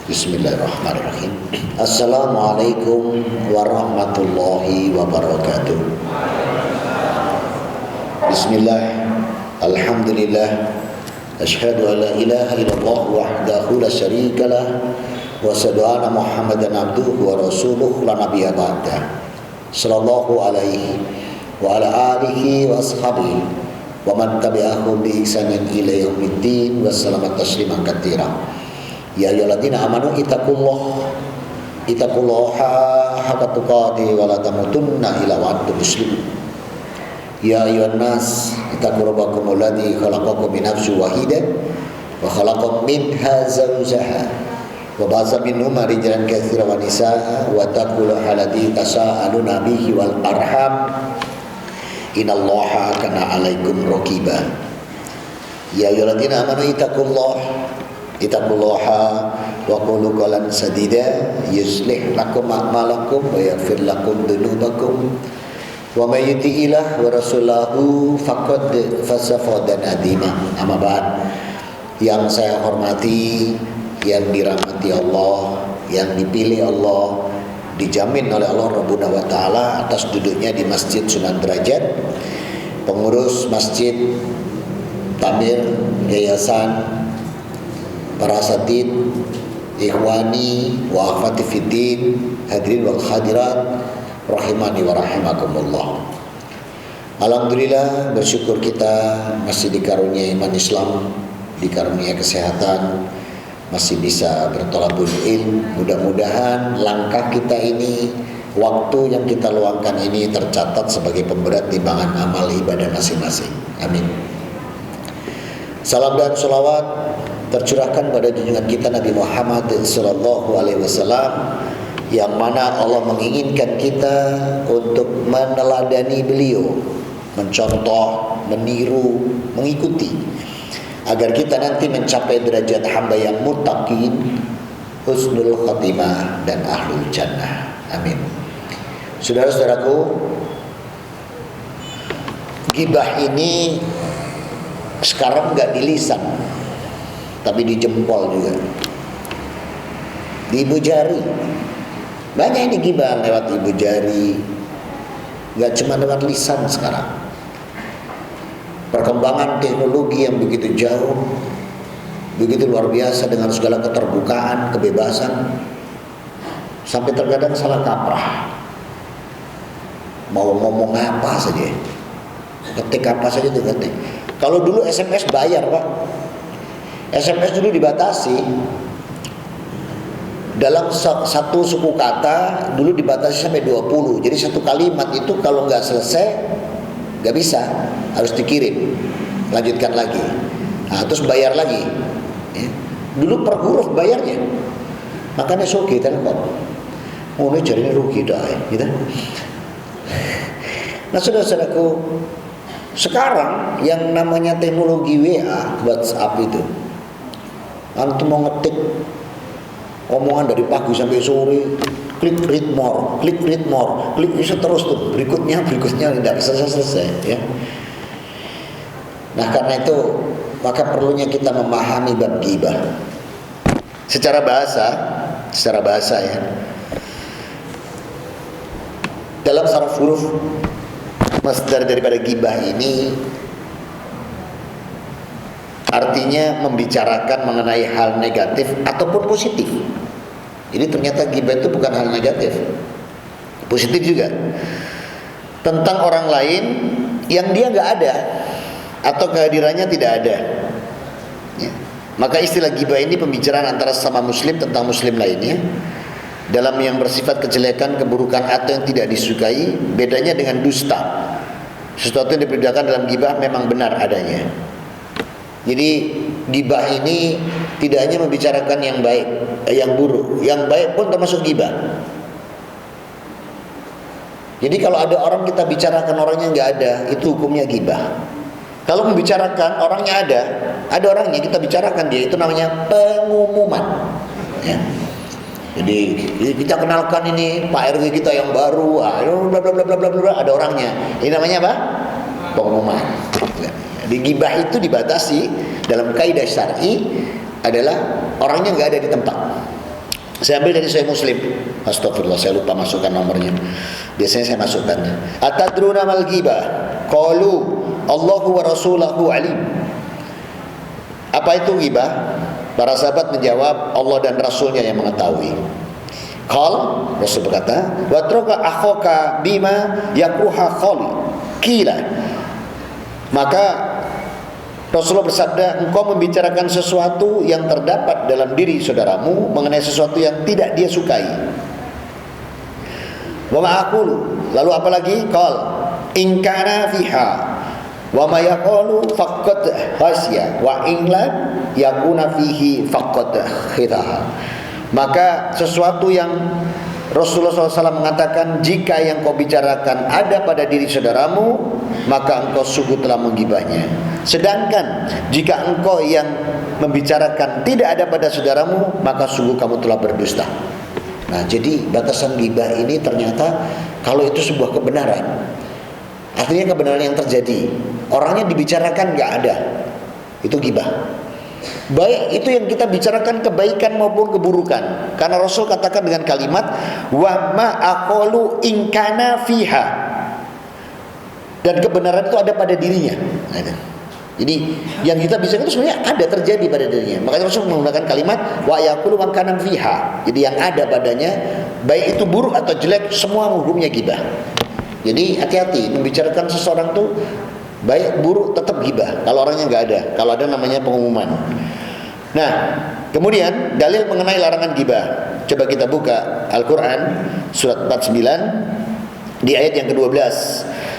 Bismillahirrahmanirrahim. Assalamualaikum warahmatullahi wabarakatuh. Bismillah. Alhamdulillah. Asyhadu an la ilaha illallah wahdahu la syarikalah wa asyhadu anna Muhammadan abduhu wa rasuluhu la nabiyya ba'dah. Sallallahu alaihi wa ala alihi wa ashabihi wa man tabi'ahum bi ihsanin ila yaumiddin wa sallama tasliman katsiran. Ya ayyuhalladzina amanu ittaqullaha haqqa tuqatih wa la tamutunna illa wa antum muslimun. Ya ayyuhan nas ittaqu rabbakumul ladzi khalaqakum min nafsin wahidah wa khalaqa minha zawjaha wa ba'atha minhuma rijalan katsiran wa nisaa'a wa taqullaha alladzi tasaaluna bihi wal arham innallaha kana 'alaikum raqiba. Ya ayyuhalladzina amanu ittaqullaha wa qulu qawlan sadida yuslih lakum a'malakum wa yaghfir lakum dhunubakum wa may yuti'illah wa rasulahu faqad faza fawzan 'azima. Amma ba'd. Yang saya hormati, yang dirahmati Allah, yang dipilih Allah, dijamin oleh Allah Rabbuna wa ta'ala atas duduknya di Masjid Sunan Derajat, pengurus masjid, tamir, yayasan, para asatid, ikhwani wa akhwati fiddin, hadirin wal hadirat rahimani wa rahimakumullah. Alhamdulillah, bersyukur kita masih dikaruniai iman Islam, dikaruniai kesehatan, masih bisa bertolabul ilm. Mudah-mudahan langkah kita ini, waktu yang kita luangkan ini tercatat sebagai pemberat timbangan amal ibadah masing-masing. Amin. Salam dan salawat tercurahkan pada junjungan kita Nabi Muhammad sallallahu alaihi wasallam, yang mana Allah menginginkan kita untuk meneladani beliau, mencontoh, meniru, mengikuti, agar kita nanti mencapai derajat hamba yang muttaqin, husnul khatimah dan ahlul jannah. Amin. Saudara-saudaraku, ghibah ini sekarang enggak di lisan, tapi di jempol juga, di ibu jari. Banyak ini ghibah lewat ibu jari, gak cuma lewat lisan sekarang. Perkembangan teknologi yang begitu jauh, begitu luar biasa, dengan segala keterbukaan, kebebasan, sampai terkadang salah kaprah. Mau ngomong apa saja, ketik apa saja tuh ketik. Kalau dulu SMS bayar, Pak. SMS dulu dibatasi. Dalam satu suku kata dulu dibatasi sampai 20. Jadi satu kalimat itu kalau nggak selesai nggak bisa, harus dikirim, lanjutkan lagi. Nah, terus bayar lagi. Ya. Dulu per huruf bayarnya. Makanya soge telepon. Oh, ini jadinya rugi dah, gitu. Nah, saudara-saudaraku, sekarang yang namanya teknologi WA, WhatsApp itu, antum mau ngetik omongan dari pagi sampai sore, klik read more, klik bisa terus tuh, berikutnya tidak bisa selesai, ya. Nah, karena itu maka perlunya kita memahami bab ghibah secara bahasa ya. Dalam saraf huruf, masdar daripada ghibah ini artinya membicarakan mengenai hal negatif ataupun positif. Jadi ternyata ghibah itu bukan hal negatif, positif juga, tentang orang lain yang dia nggak ada atau kehadirannya tidak ada, ya. Maka istilah ghibah ini pembicaraan antara sesama muslim tentang muslim lainnya dalam yang bersifat kejelekan, keburukan atau yang tidak disukai. Bedanya dengan dusta, sesuatu yang diperbedakan dalam ghibah memang benar adanya. Jadi ghibah ini tidak hanya membicarakan yang baik, yang buruk, yang baik pun termasuk ghibah. Jadi kalau ada orang kita bicarakan orangnya nggak ada, itu hukumnya ghibah. Kalau membicarakan orangnya ada orangnya kita bicarakan dia, itu namanya pengumuman. Ya. Jadi kita kenalkan ini Pak RW kita yang baru, bla bla bla bla bla bla, ada orangnya. Ini namanya apa? Pengumuman. Di ghibah itu dibatasi dalam kaidah syar'i adalah orangnya nggak ada di tempat. Saya ambil dari Sahih Muslim. Astagfirullah, saya lupa masukkan nomornya. Biasanya saya masukkan. Atadruna mal ghibah? Qalu Allahu wa rasuluhu alim. Apa itu ghibah? Para sahabat menjawab, Allah dan Rasulnya yang mengetahui. Qal, Rasul berkata, wa traka akhaka bima yakruha khali. Qila. Maka Rasulullah bersabda, engkau membicarakan sesuatu yang terdapat dalam diri saudaramu mengenai sesuatu yang tidak dia sukai. Wa ma'aqulu. Lalu apa lagi? Qal in kana fiha wa ma yaqulu faqad hasya wa in lam yakuna fihi faqad khitaha. Maka sesuatu yang Rasulullah SAW mengatakan, jika yang kau bicarakan ada pada diri saudaramu, maka engkau sungguh telah menggibahnya. Sedangkan jika engkau yang membicarakan tidak ada pada saudaramu, maka sungguh kamu telah berdusta. Nah, jadi batasan gibah ini ternyata kalau itu sebuah kebenaran, artinya kebenaran yang terjadi, orangnya dibicarakan nggak ada, itu gibah. Baik itu yang kita bicarakan, kebaikan maupun keburukan. Karena Rasul katakan dengan kalimat wa ma aqalu in kana fiha, dan kebenaran itu ada pada dirinya. Jadi yang kita bicarakan itu sebenarnya ada terjadi pada dirinya. Makanya Rasul menggunakan kalimat wa yaqulu man kana fiha. Jadi yang ada padanya, baik itu buruk atau jelek, semua hukumnya gibah. Jadi hati-hati membicarakan seseorang tuh, baik buruk tetap gibah. Kalau orangnya nggak ada, kalau ada namanya pengumuman. Nah, kemudian dalil mengenai larangan gibah. Coba kita buka Al-Quran surat 49 di ayat yang ke-12.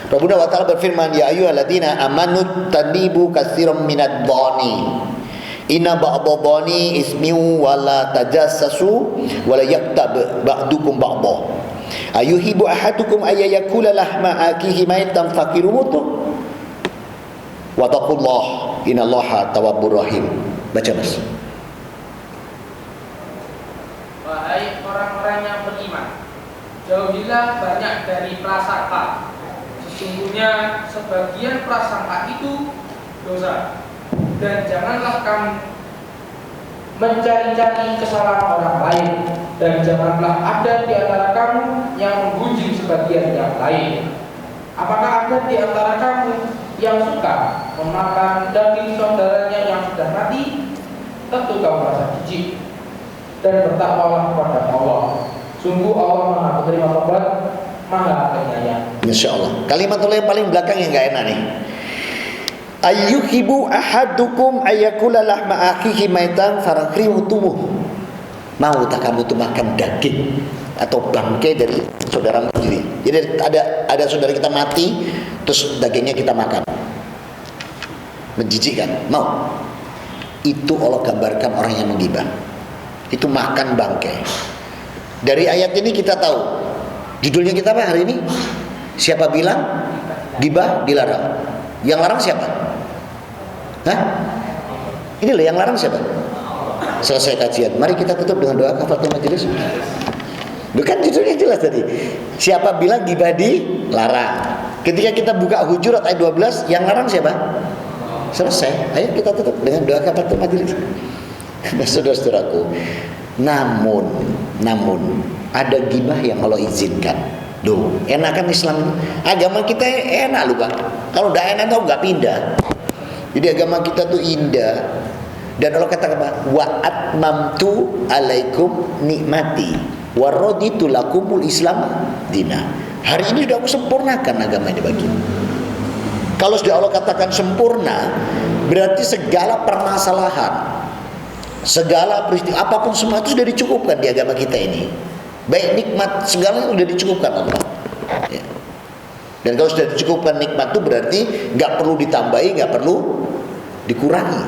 Rabbuna wa ta'ala berfirman, ya ayyuhalladzina amanu tanibu katsiran minadh dhani inna ba'dha dhani ismiu wa la tajassasu wa la yaktab ba'dukum ba'dha ayuhibbu ahadukum ayyakula lahma akihi maitan fakirutu wa taqullah innallaha tawwabur rahim. Baca Mas. Wahai orang-orang yang beriman, jauhilah banyak dari prasangka. Sesungguhnya sebagian prasangka itu dosa. Dan janganlah kamu mencari-cari kesalahan orang lain, dan janganlah ada di antara kamu yang menggunjing sebagian yang lain. Apakah ada di antara kamu yang suka memakan daging saudaranya yang sudah mati? Tentu kamu merasa jijik. Dan bertakwalah kepada Allah. Sungguh Allah Maha Penerima Taubat, Maha Penyayang. Insya Allah. Kalimat yang paling belakang yang gak enak nih. Ayyuhibu ahadukum ayyakula lahma akhihi maitan farakrimutumu. Mau tak kamu tuh makan daging atau bangkai dari saudaramu sendiri? Jadi ada saudara kita mati, terus dagingnya kita makan. Menjijikkan. Mau? Itu Allah gambarkan orang yang menggibah. Itu makan bangkai. Dari ayat ini kita tahu. Judulnya kita apa hari ini? Siapa bilang gibah dilarang? Yang larang siapa? Hah? Ini loh yang larang siapa? Selesai kajian, mari kita tutup dengan doa kafaratul majelis. Bukan judulnya jelas tadi. Siapa bilang gibah dilarang? Ketika kita buka Hujurat ayat 12, yang larang siapa? Selesai. Ayo kita tutup dengan doa kafaratul majelis. Nah, saudara-saudaraku, namun ada gibah yang Allah izinkan. Duh, enak kan Islam? Agama kita enak loh Pak. Kalau udah enak tuh nggak pindah. Jadi agama kita tuh indah. Dan Allah katakan wa atmamtu alaikum nikmati wa raditu lakumul Islam dina. Hari ini sudah aku sempurnakan agama ini bagi. Kalau sudah Allah katakan sempurna, berarti segala permasalahan, segala peristiwa, apapun semua itu sudah dicukupkan di agama kita ini. Baik nikmat segalanya sudah dicukupkan Allah. Ya. Dan kalau sudah dicukupkan nikmat itu berarti nggak perlu ditambahi, nggak perlu dikurangi.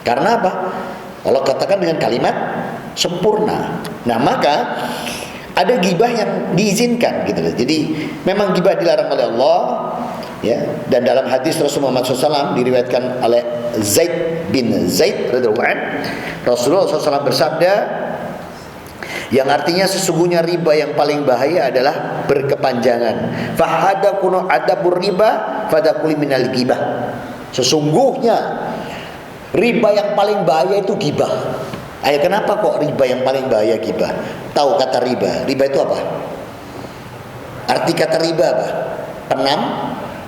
Karena apa? Allah katakan dengan kalimat sempurna. Nah maka ada gibah yang diizinkan gitu. Jadi memang gibah dilarang oleh Allah. Ya, dan dalam hadis Rasulullah SAW diriwayatkan oleh Zaid bin Zaid radhiyallahu anhu, Rasulullah SAW bersabda, yang artinya sesungguhnya riba yang paling bahaya adalah berkepanjangan. Fahadakunu adabur riba fadakuli minal gibah. Sesungguhnya riba yang paling bahaya itu gibah. Ayo, kenapa kok riba yang paling bahaya ghibah? Tahu kata riba? Riba itu apa? Arti kata riba apa?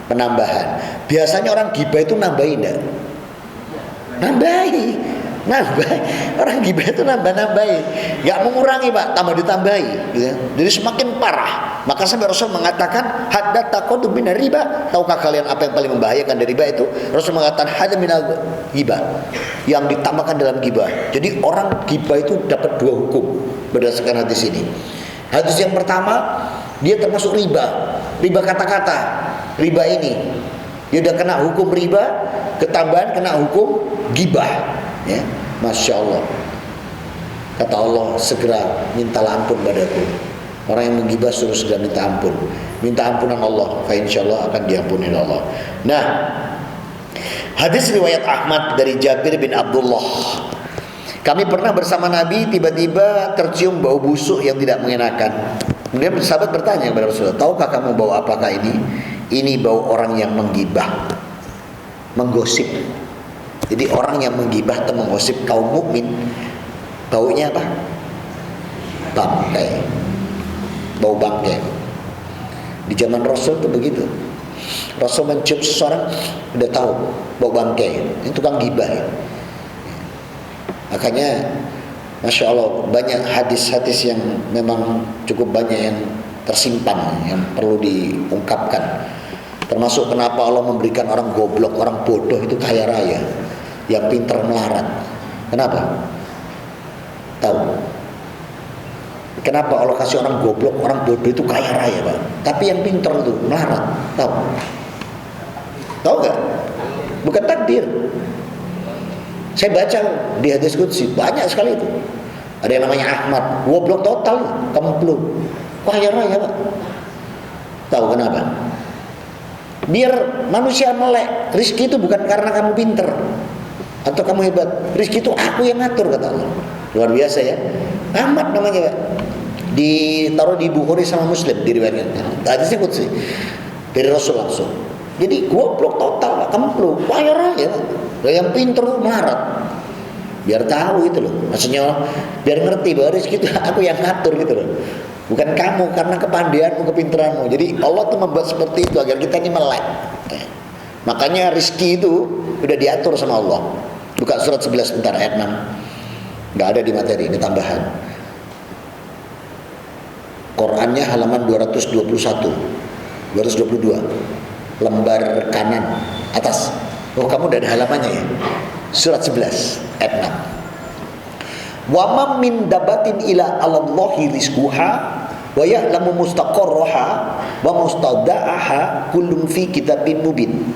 Penambahan. Biasanya orang ghibah itu nambahin enggak? Nambahi. Orang ghibah itu nambahi, nggak mengurangi Pak, tambah ditambahi gitu. Jadi semakin parah. Maka sampai Rasul mengatakan hadda taqadu min riba. Tahukah kalian apa yang paling membahayakan dari riba itu? Rasul mengatakan hadda min ghibah, yang ditambahkan dalam ghibah. Jadi orang ghibah itu dapat 2 hukum berdasarkan hadis ini. Hadis yang pertama, dia termasuk riba kata-kata. Riba ini dia udah kena hukum riba, ketambahan kena hukum ghibah. Ya, Masya Allah. Kata Allah, segera mintalah ampun padaku. Orang yang menggibah suruh segera minta ampun. Minta ampunan Allah, fa insyaallah akan diampuni Allah. Nah, hadis riwayat Ahmad dari Jabir bin Abdullah. Kami pernah bersama Nabi, tiba-tiba tercium bau busuk yang tidak mengenakan. Kemudian sahabat bertanya kepada Rasulullah, tahukah kamu bau apakah ini? Ini bau orang yang menggibah, menggosip. Jadi orang yang menggibah atau menggosip kaum mukmin, baunya apa? Bangkai. Bau bangkai. Di zaman Rasul itu begitu. Rasul mencium seseorang, udah tahu bau bangkai. Ini tukang gibah ya. Makanya Masya Allah, banyak hadis-hadis yang memang cukup banyak yang tersimpan, yang perlu diungkapkan. Termasuk kenapa Allah memberikan orang goblok, orang bodoh itu kaya raya, yang pintar melarat. Kenapa? Tahu? Kenapa Allah kasih orang goblok, orang bodoh itu kaya raya, Pak? Tapi yang pintar itu melarat. Tahu? Tahu nggak? Bukan takdir. Saya baca di hadis qudsi banyak sekali itu. Ada yang namanya Ahmad, goblok total, kemplung, kaya raya, Pak. Tahu kenapa? Biar manusia melek. Rizki itu bukan karena kamu pinter atau kamu hebat. Rizki itu aku yang ngatur, kata Allah. Luar biasa ya. Ahmad namanya, Pak. Ditaruh di Bukhari sama Muslim, diriwayatkan. Hadisnya qudsi dari Rasul langsung. Jadi goblok total, Pak, kemplung, kaya raya, Pak. Yang pinter melarat. Biar tahu itu loh. Maksudnya biar ngerti bahwa rezeki itu aku yang ngatur gitu loh. Bukan kamu, karena kepandaianmu, kepintaranmu. Jadi Allah tuh membuat seperti itu agar kita ini melek. Makanya rezeki itu udah diatur sama Allah. Buka surat 11 sebentar, ayat 6. Gak ada di materi, ini tambahan. Qurannya halaman 221 222, lembar kanan atas. Oh, kamu udah ada halamannya ya. Surat 11 ayat 6. Wa mam min dabatin ila Allahi rizquha wa ya'lamu mustaqarraha wa mustawda'aha kullun fi kitabin mubin.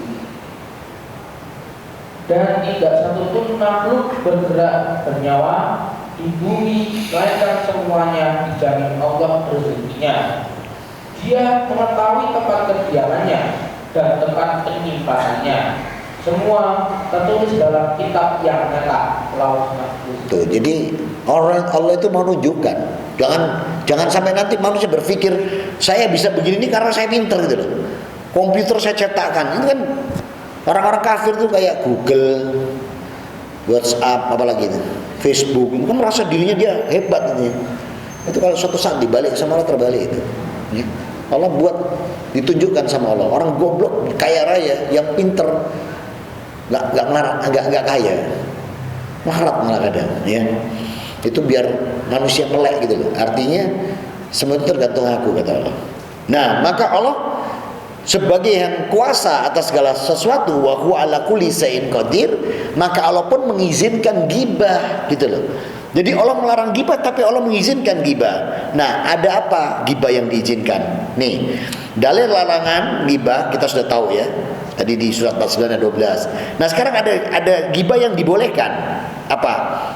Dan tidak satu pun makhluk bergerak bernyawa di bumi melainkan semuanya dijamin Allah rezekinya. Dia mengetahui tempat kediamannya dan tempat penyimpanannya. Semua tertulis dalam kitab yang nyata, Lauh Mahfuz. Tuh, jadi Allah itu menunjukkan, jangan sampai nanti manusia berpikir saya bisa begini ini karena saya pintar gitu loh. Komputer saya cetakkan. Itu kan orang-orang kafir tuh kayak Google, WhatsApp, apalagi itu, Facebook, itu kan merasa dirinya dia hebat gitu. Itu kalau suatu saat dibalik sama Allah, terbalik itu. Ya. Allah buat ditunjukkan sama Allah. Orang goblok kaya raya, yang pinter nggak melarat, nggak kaya, melarat malah kadang, ya. Itu biar manusia melek gitu loh. Artinya semua itu tergantung aku, kata Allah. Nah, maka Allah sebagai yang kuasa atas segala sesuatu, wa huwa ala kulli syai'in qadir, maka Allah pun mengizinkan ghibah gitu loh. Jadi Allah melarang ghibah, tapi Allah mengizinkan ghibah. Nah, ada apa ghibah yang diizinkan? Nih, dalil larangan ghibah kita sudah tahu ya. Tadi di surat 49 ayat 12. Nah, sekarang ada ghibah yang dibolehkan. Apa?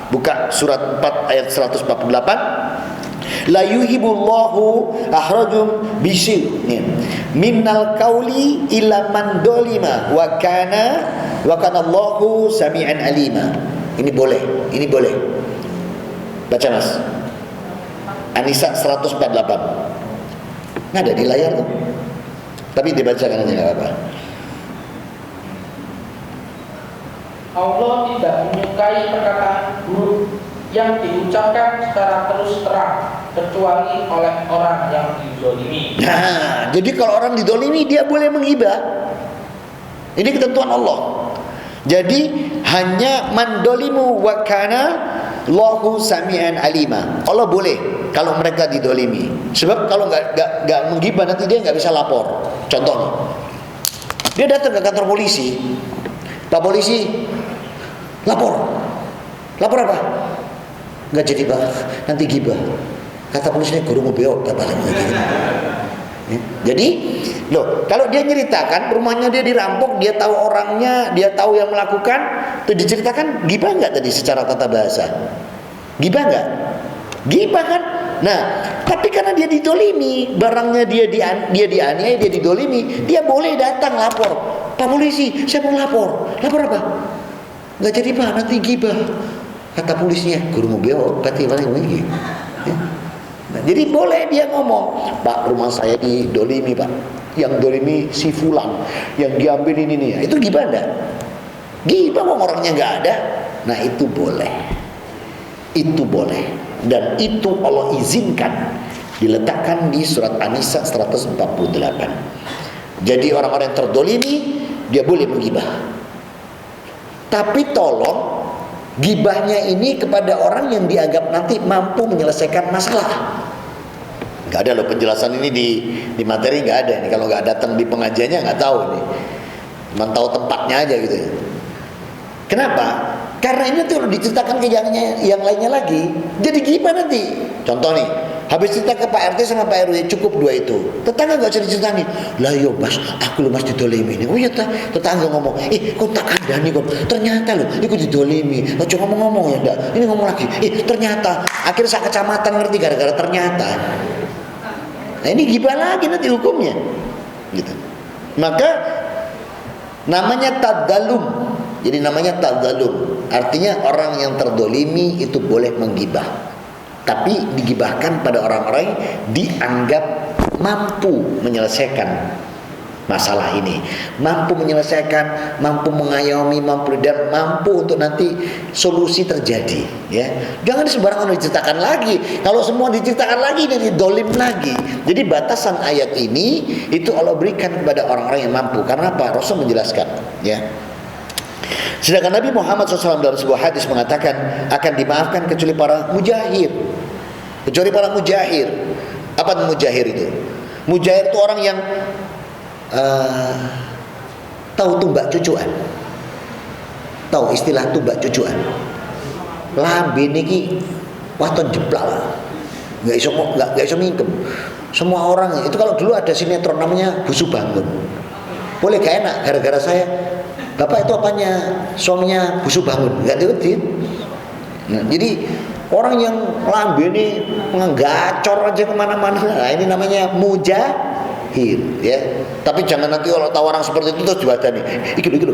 Buka surat 4 ayat 148. La yuhibullahu ahrajum bisi minnal qauli illa man dolima wa kana Allahu sami'an alima. Ini boleh, ini boleh. Baca Mas. An-Nisa 148. Nggak ada di layar tuh. Tapi dibacakan aja nggak apa-apa. Allah tidak menyukai perkataan buruk yang diucapkan secara terus terang kecuali oleh orang yang dizolimi. Nah, jadi kalau orang didolimi dia boleh menghibah. Ini ketentuan Allah. Jadi hanya mandolimu wa kana Allahu sami'an alima. Allah boleh kalau mereka didolimi. Sebab kalau nggak menghibah nanti dia nggak bisa lapor. Contohnya, dia datang ke kantor polisi. Pak polisi, lapor apa? Nggak jadi Pak, nanti gibah. Kata polisinya guru mau beok, Jadi, loh, kalau dia nyeritakan rumahnya dia dirampok, dia tahu orangnya, dia tahu yang melakukan, itu diceritakan, gibah nggak tadi secara tata bahasa? Gibah nggak? Gibah kan? Nah, tapi karena dia didolimi, barangnya dia dianiaya, dia didolimi, dia boleh datang lapor. Pak polisi, saya mau lapor. Lapor apa? Nggak jadi Pak, nanti gibah. Kata polisinya, guru mau beok, berarti paling begini. Nah, jadi boleh dia ngomong, Pak rumah saya didolimi Pak, yang dolimi si fulan, yang diambil ini nih, itu gibah enggak? Gibah orangnya nggak ada. Nah itu boleh, dan itu Allah izinkan, diletakkan di surat An-Nisa 148. Jadi orang-orang yang terdolimi dia boleh menggibah, tapi tolong gibahnya ini kepada orang yang dianggap nanti mampu menyelesaikan masalah. Gak ada loh penjelasan ini di materi, gak ada nih. Kalau gak datang di pengajiannya gak tahu nih, cuma tahu tempatnya aja gitu ya. Kenapa? Karena ini tuh diceritakan ke yang lainnya lagi, jadi gibah nanti. Contoh nih, habis cerita ke Pak RT sama Pak RW, cukup dua itu. Tetangga gak usah diceritain. Lah yo mas, aku lo mas didolimi nih. Oh iya tetangga ngomong, kok tak ada nih kok. Ternyata lo, ikut didolimi. Lo cuma ngomong ya enggak. Ini ngomong lagi, ternyata. Akhirnya sak kecamatan ngerti gara-gara ternyata. Nah ini gibah lagi nanti hukumnya. Gitu. Maka namanya tadzalum. Jadi namanya tadzalum. Artinya orang yang terdolimi itu boleh menggibah, tapi digibahkan pada orang-orang dianggap mampu menyelesaikan masalah ini, mampu menyelesaikan, mampu mengayomi, dan mampu untuk nanti solusi terjadi. Ya, jangan sembarangan diceritakan lagi. Kalau semua diceritakan lagi, jadi dolim lagi. Jadi batasan ayat ini itu Allah berikan kepada orang-orang yang mampu. Karena apa? Rasul menjelaskan. Ya. Sedangkan Nabi Muhammad SAW dalam sebuah hadis mengatakan akan dimaafkan kecuali para mujahir. Kecuali para mujahir. Apa mujahir itu? Mujahir itu orang yang tahu tumbak cucuan. Tahu istilah tumbak cucuan? Lambe niki waton jeblak lah. Enggak iso mingkem. Semua orang itu, kalau dulu ada sinetron namanya Busu Bangun. Boleh gak enak gara-gara saya Bapak itu apanya? Suaminya Busu Bangun. Enggak diutin. Nah, jadi orang yang lambe ini menggacor aja kemana-mana. Nah, ini namanya mujahir, ya. Tapi jangan nanti kalau tahu orang seperti itu terus diwadani. Iki lho,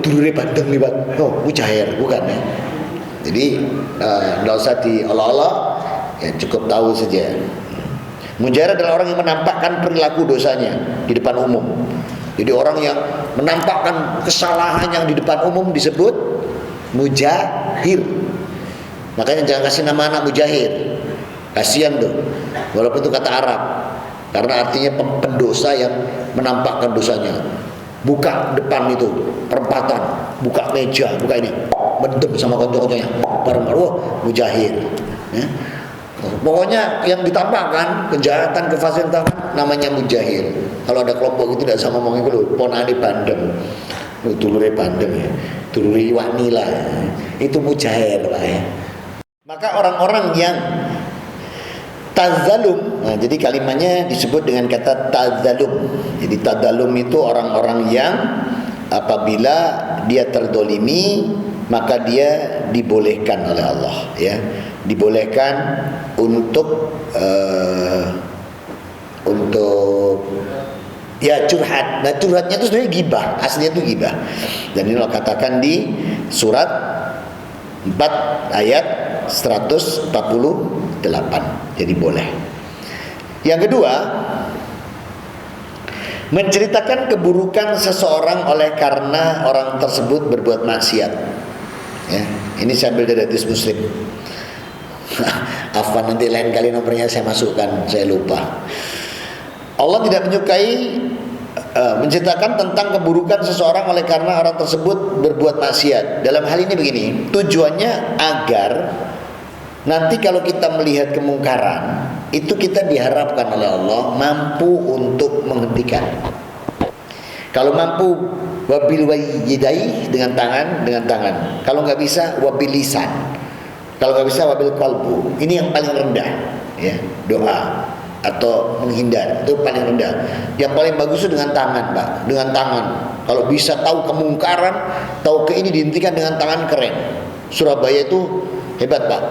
dulure bandeng nih, Pak. Oh, mujahir, bukan ya. Jadi enggak usah diolok-olok, ya cukup tahu saja. Mujahir adalah orang yang menampakkan perilaku dosanya di depan umum. Jadi orang yang menampakkan kesalahan yang di depan umum disebut mujahir. Makanya jangan kasih nama anak mujahir. Kasihan tuh. Walaupun itu kata Arab. Karena artinya pendosa yang menampakkan dosanya. Buka depan itu, perempatan, buka meja, buka ini, mendem sama konco-konconya. Wah, mujahir. Ya. Pokoknya yang ditampakkan kejahatan, kefasikan namanya mujahir. Kalau ada kelompok itu tidak bisa ngomong itu ponane bandeng, dulure bandeng ya, dulure wanila, itu mujahir Pak ya. Maka orang-orang yang tadzalum, nah, jadi kalimatnya disebut dengan kata tadzalum. Jadi tadzalum itu orang-orang yang apabila dia terdolimi maka dia dibolehkan oleh Allah, ya, dibolehkan untuk ya curhat. Nah curhatnya itu sebenarnya gibah, aslinya itu gibah. Dan ini Allah katakan di surat 4 ayat 148. Jadi boleh. Yang kedua, menceritakan keburukan seseorang oleh karena orang tersebut berbuat maksiat. Ya, ini saya ambil dari hadis Muslim. Afwan, nanti lain kali nomornya saya masukkan, saya lupa. Allah tidak menyukai menceritakan tentang keburukan seseorang oleh karena orang tersebut berbuat maksiat. Dalam hal ini begini, tujuannya agar nanti kalau kita melihat kemungkaran, itu kita diharapkan oleh Allah mampu untuk menghentikan. Kalau mampu wabil yadai, dengan tangan. Kalau nggak bisa wabil lisan. Kalau nggak bisa wabil qalbu. Ini yang paling rendah, ya, doa atau menghindar itu paling rendah. Yang paling bagus itu dengan tangan, Pak. Dengan tangan. Kalau bisa tahu kemungkaran, tahu ini dihentikan dengan tangan, keren. Surabaya itu hebat, Pak.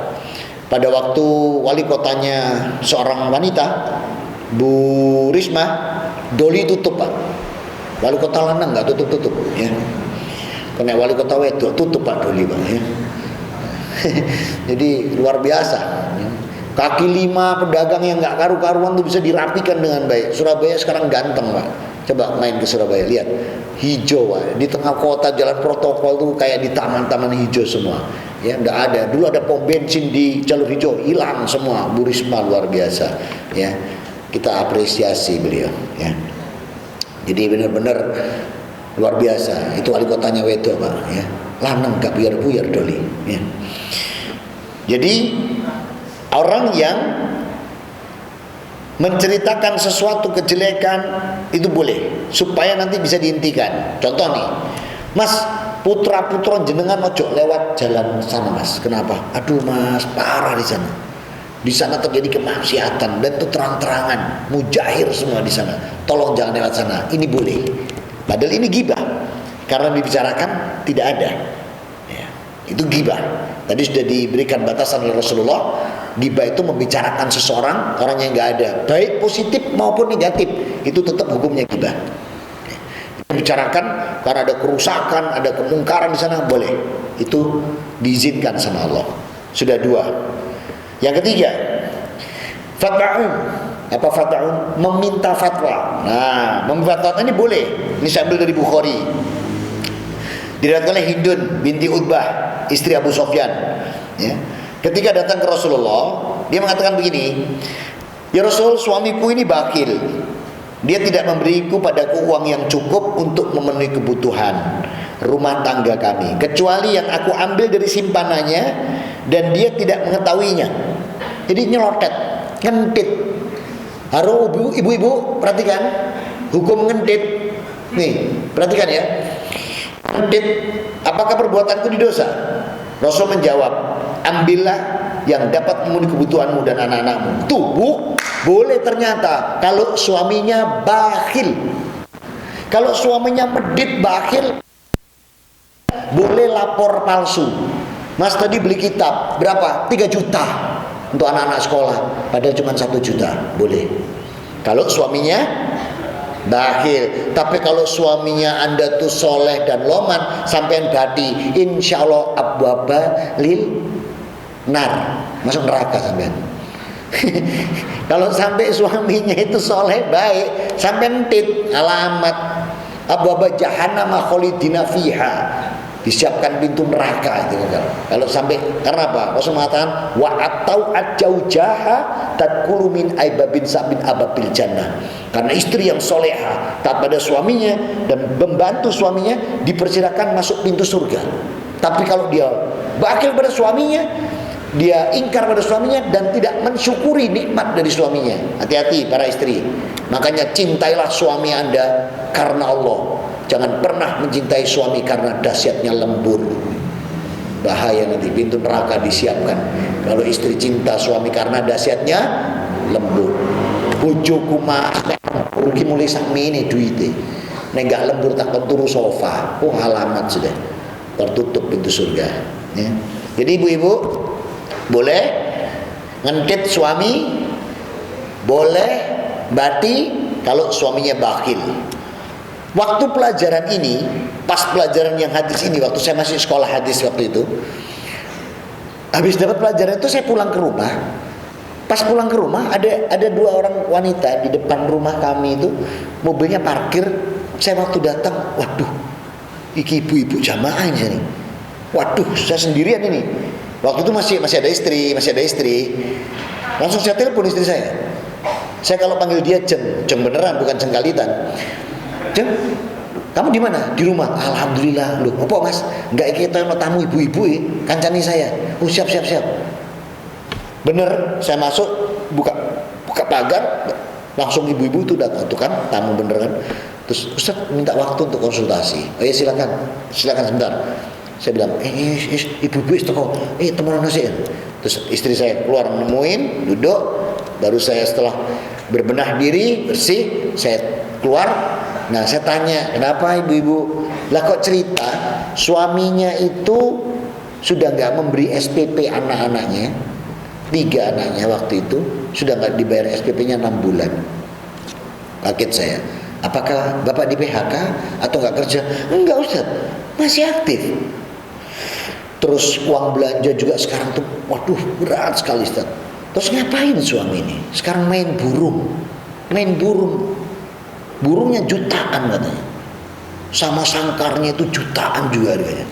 Pada waktu wali kotanya seorang wanita, Bu Risma, doli tutup, Pak. Wali kota lanang nggak tutup, ya. Karena wali kota wedok tutup, Pak, doli, Pak, ya. Jadi luar biasa. Kaki lima pedagang yang nggak karu-karuan tuh bisa dirapikan dengan baik. Surabaya sekarang ganteng, Pak. Coba main ke Surabaya, lihat hijau, Pak. Di tengah kota jalan protokol tuh kayak di taman-taman hijau semua. Ya, nggak ada. Dulu ada pom bensin di jalur hijau, hilang semua. Bu Risma luar biasa. Ya, kita apresiasi beliau. Ya. Jadi benar-benar luar biasa. Itu wali kotanya wedok, Pak. Ya, lanang gak buyar-buyar doli. Ya. Jadi orang yang menceritakan sesuatu kejelekan itu boleh, supaya nanti bisa dihentikan. Contoh nih, Mas, putra-putra jenengan ojo lewat jalan sana, Mas. Kenapa? Aduh, Mas, parah di sana. Di sana terjadi kemaksiatan dan itu terang-terangan, mujahir semua di sana. Tolong jangan lewat sana. Ini boleh. Padahal ini ghibah, karena dibicarakan tidak ada. Ya, itu ghibah. Tadi sudah diberikan batasan oleh Rasulullah. Ghibah itu membicarakan seseorang, orang yang nggak ada, baik positif maupun negatif, itu tetap hukumnya ghibah. Membicarakan karena ada kerusakan, ada kemungkaran di sana, boleh. Itu diizinkan sama Allah. Sudah dua. Yang ketiga, fatwa'un. Apa fatwa'un? Meminta fatwa. Nah, meminta fatwa ini boleh. Ini saya ambil dari Bukhari. Diriwayatkan oleh Hindun binti Utbah, istri Abu Sofyan. Ya. Ketika datang ke Rasulullah, dia mengatakan begini, ya Rasul, suamiku ini bakhil. Dia tidak memberiku padaku uang yang cukup untuk memenuhi kebutuhan rumah tangga kami, kecuali yang aku ambil dari simpanannya dan dia tidak mengetahuinya. Jadi nyelotet, ngentit. Haro ibu-ibu, perhatikan hukum ngentit. Nih, perhatikan ya. Ngentit, apakah perbuatanku didosa? Rasul menjawab, ambillah yang dapat memenuhi kebutuhanmu dan anak-anakmu. Tuh, Bu, boleh ternyata kalau suaminya bakhil. Kalau suaminya medit bakhil, boleh lapor palsu. Mas tadi beli kitab, berapa? 3 juta untuk anak-anak sekolah, padahal cuma 1 juta. Boleh. Kalau suaminya bakhil. Tapi kalau suaminya Anda tuh soleh dan loman, sampean badi, insya Allah abwaba lil nar, masuk neraka sampean. Kalau sampai suaminya itu soleh baik, sampean tit alamat abwaba jahannam khalidina fiha, disiapkan pintu neraka itu. Kalau sampai, karena apa? Rasul mengatakan wa atau ajaujaha tadkulu min aibabin sabin ababil jannah. Karena istri yang soleha taat pada suaminya dan membantu suaminya dipersilakan masuk pintu surga. Tapi kalau dia bakhil pada suaminya, dia ingkar pada suaminya dan tidak mensyukuri nikmat dari suaminya, hati-hati para istri. Makanya cintailah suami Anda karena Allah. Jangan pernah mencintai suami karena dahsyatnya lembur. Bahaya, nanti pintu neraka disiapkan kalau istri cinta suami karena dahsyatnya lembur. Bojoku mas rugi mulai sakmi ini duitnya, nek gak lembur tak turu sofa. Oh, alamat sudah tertutup pintu surga, ya. Jadi ibu-ibu boleh ngentit suami, boleh bati kalau suaminya bakhil. Waktu pelajaran ini, pas pelajaran yang hadis ini, waktu saya masih sekolah hadis waktu itu, habis dapat pelajaran itu saya pulang ke rumah. Pas pulang ke rumah ada 2 orang wanita di depan rumah kami itu, mobilnya parkir. Saya waktu datang, waduh, iki ibu-ibu jamaah ini. Waduh, saya sendirian ini. Waktu itu masih ada istri. Langsung saya telepon istri saya. Saya kalau panggil dia Jeng beneran, bukan Cengkalitan. Jeng, kamu di mana? Di rumah. Alhamdulillah. Loh, apa Mas? Enggak kita mau tamu ibu-ibu kancani saya. Oh, siap. Bener, saya masuk buka pagar, langsung ibu-ibu itu datang. Itu kan tamu bener kan. Terus Ustaz minta waktu untuk konsultasi. Oh ya silakan sebentar. Saya bilang, ibu-ibu teman nasi. Terus istri saya keluar nemuin, duduk. Baru saya setelah berbenah diri, bersih, saya keluar. Nah saya tanya, kenapa ibu-ibu? Lah kok cerita suaminya itu sudah nggak memberi SPP anak-anaknya, 3 anaknya waktu itu sudah nggak dibayar SPP-nya 6 bulan. Kaget saya. Apakah bapak di PHK atau nggak kerja? Enggak Ustaz, masih aktif. Terus uang belanja juga sekarang tuh, waduh berat sekali Ustaz. Terus ngapain suami ini? Sekarang main burung. Burungnya jutaan katanya. Sama sangkarnya itu jutaan juga harganya.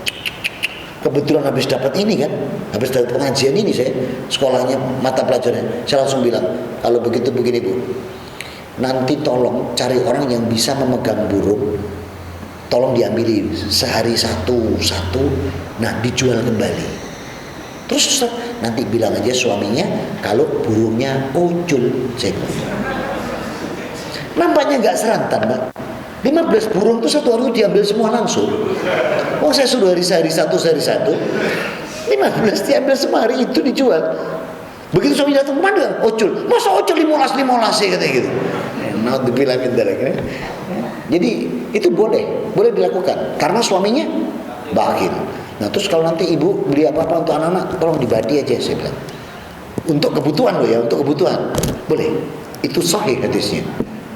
Kebetulan habis dapat ini kan, habis dapat pengajian ini saya, sekolahnya mata pelajarannya. Saya langsung bilang, kalau begitu begini Bu, nanti tolong cari orang yang bisa memegang burung, tolong diambil sehari satu, nah dijual kembali. Terus nanti bilang aja suaminya kalau burungnya ucul. Nampaknya nggak serantan Mbak. 15 burung itu satu hari diambil semua langsung. Oh saya suruh sehari satu. 15 diambil semua hari itu dijual. Begitu suami datang, mana ucul? Masa ucul 15 sih katanya gitu. Nah dibilangin lagi. Jadi itu boleh dilakukan karena suaminya bakhil. Nah terus kalau nanti ibu beli apa-apa untuk anak-anak, tolong dibagi aja saya bilang. Untuk kebutuhan loh ya, untuk kebutuhan boleh. Itu sahih hadisnya.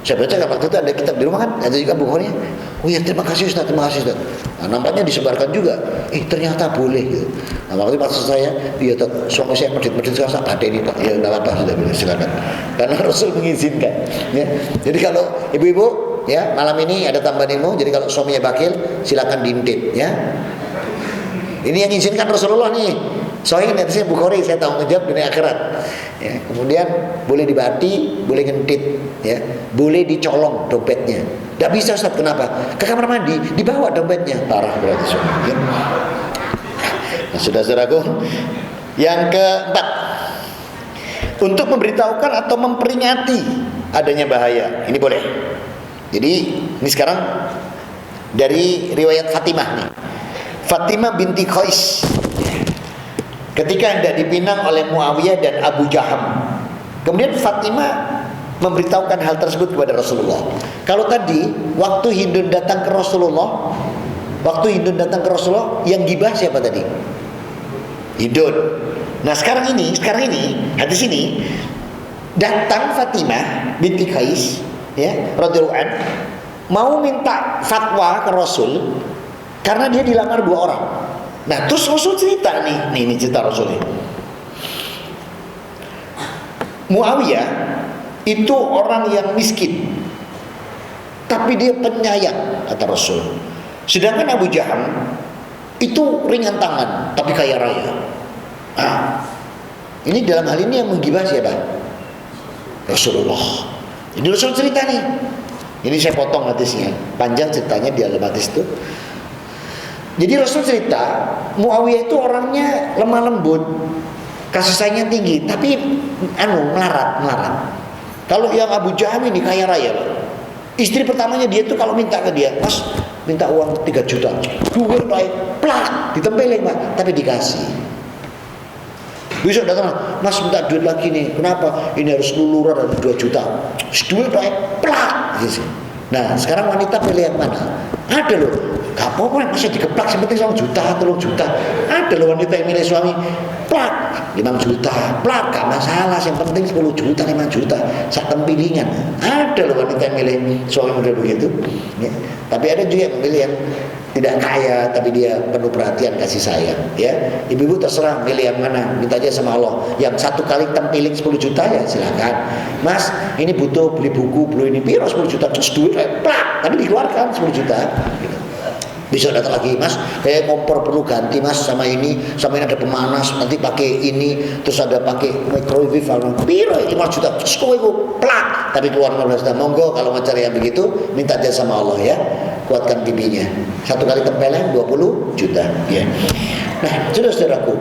Saya baca waktu itu ada kitab di rumah kan, ada juga bukunya. Oh ya terima kasih Ustaz. Nah, nampaknya disebarkan juga. Ternyata boleh gitu. Nah waktu itu maksud saya, dia suami saya medit sekarang ada ini Pak. Ya enggak apa-apa sudah boleh silakan. Karena Rasul mengizinkan. Ya. Jadi kalau ibu-ibu ya malam ini ada tambahan ilmu. Jadi kalau suaminya bakil silakan diintip ya. Ini yang izinkan Rasulullah nih. Soalnya nanti saya Bukhari, saya tahu ngejawab dunia akhirat. Ya, kemudian boleh dibati, boleh ngentit, ya, boleh dicolong dompetnya. Tidak bisa Ustaz, kenapa? Ke kamar mandi, dibawa dompetnya, parah berarti. Ya. Nah, saudara-saudaraku, yang keempat, untuk memberitahukan atau memperingati adanya bahaya, ini boleh. Jadi ini sekarang dari riwayat Fatimah nih. Fatimah binti Qais ketika hendak dipinang oleh Muawiyah dan Abu Jaham. Kemudian Fatimah memberitahukan hal tersebut kepada Rasulullah. Kalau tadi waktu Hindun datang ke Rasulullah, yang gibah siapa tadi? Hindun. Nah sekarang ini hadis ini datang Fatimah binti Qais ya radhiyallahu an mau minta fatwa ke Rasul karena dia dilamar 2 orang. Nah terus Rasul cerita nih ini cerita Rasulnya. Muawiyah itu orang yang miskin, tapi dia penyayang kata Rasul. Sedangkan Abu Jaham itu ringan tangan, tapi kaya raya. Nah, ini dalam hal ini yang menggibah siapa? Rasulullah. Ini Rasul cerita nih. Ini saya potong hadisnya, panjang ceritanya di dalam hadis itu. Jadi Rasul cerita Muawiyah itu orangnya lemah lembut, kasih sayangnya tinggi, tapi melarat. Kalau yang Abu Jaham ini kaya raya, Pak. Istri pertamanya dia tuh kalau minta ke dia, Mas minta uang 3 juta, duit baik, plak ditempelin Pak, tapi dikasih. Besok datang, Mas minta duit lagi nih, kenapa? Ini harus luluran ada 2 juta, duit baik, plak. Nah sekarang wanita pilih yang mana? Ada loh. Gak apa-apa masih dikeplak, yang penting 1 juta, 3 juta. Ada loh wanita yang milih suami plak 5 juta, plak gak masalah, yang penting 10 juta, 5 juta, sakem pilingan. Ada loh wanita yang milih suami model begitu ya. Tapi ada juga yang milih yang tidak kaya tapi dia penuh perhatian kasih sayang ya. Ibu-ibu terserah milih yang mana, minta aja sama Allah. Yang 1 kali tempiling 10 juta ya silakan. Mas ini butuh beli buku, beli ini piro 10 juta, terus duit plak tapi dikeluarkan 10 juta gitu. Besok datang lagi, Mas, kompor perlu ganti Mas, sama ini ada pemanas, nanti pakai ini, terus ada pakai microwave, piro 5 juta, terus kowe plak, tapi keluar 15 juta. Monggo kalau mau cari yang begitu, minta aja sama Allah ya, kuatkan pipinya. Satu kali tempeleng 20 juta ya. Nah, saudaraku,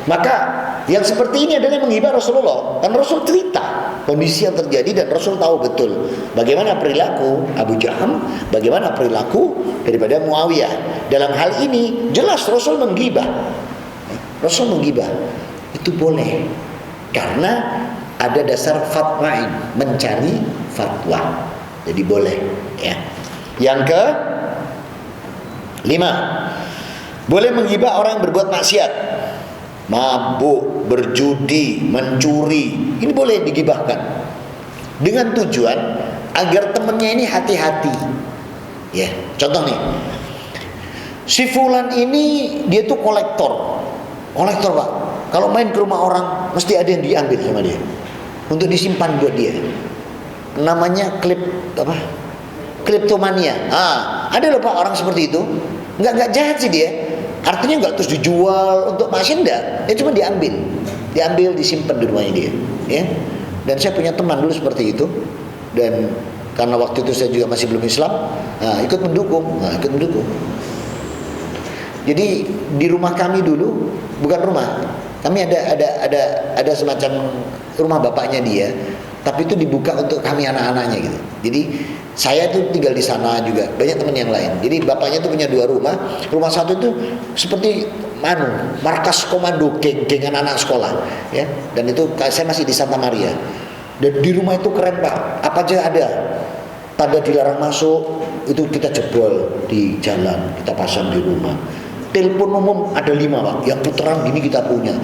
maka yang seperti ini adalah menghibah Rasulullah. Dan Rasul cerita kondisi yang terjadi dan Rasul tahu betul bagaimana perilaku Abu Jaham, bagaimana perilaku daripada Muawiyah. Dalam hal ini jelas Rasul menggibah. Rasul menggibah itu boleh karena ada dasar fatwain, mencari fatwa. Jadi boleh ya. Yang ke 5, boleh menggibah orang yang berbuat maksiat, mabuk, berjudi, mencuri. Ini boleh digibahkan dengan tujuan agar temannya ini hati-hati. Ya, contoh nih, si fulan ini dia tuh kolektor Pak. Kalau main ke rumah orang mesti ada yang diambil sama dia untuk disimpan buat dia. Namanya kleptomania. Ada loh Pak orang seperti itu. Nggak jahat sih dia. Artinya nggak terus dijual untuk masin, enggak. Dia cuma diambil, disimpan di rumahnya dia. Ya. Dan saya punya teman dulu seperti itu. Dan karena waktu itu saya juga masih belum Islam, ikut mendukung. Jadi di rumah kami dulu, bukan rumah, kami ada semacam rumah bapaknya dia, tapi itu dibuka untuk kami anak-anaknya gitu. Jadi saya tuh tinggal di sana juga, banyak teman yang lain. Jadi bapaknya tuh punya 2 rumah. Rumah satu itu seperti markas komando geng anak sekolah, ya. Dan itu saya masih di Santa Maria. Dan di rumah itu keren Pak, apa aja ada. Tanda dilarang masuk itu kita jebol di jalan, kita pasang di rumah. Telepon umum ada 5 Pak, yang putaran gini kita punya.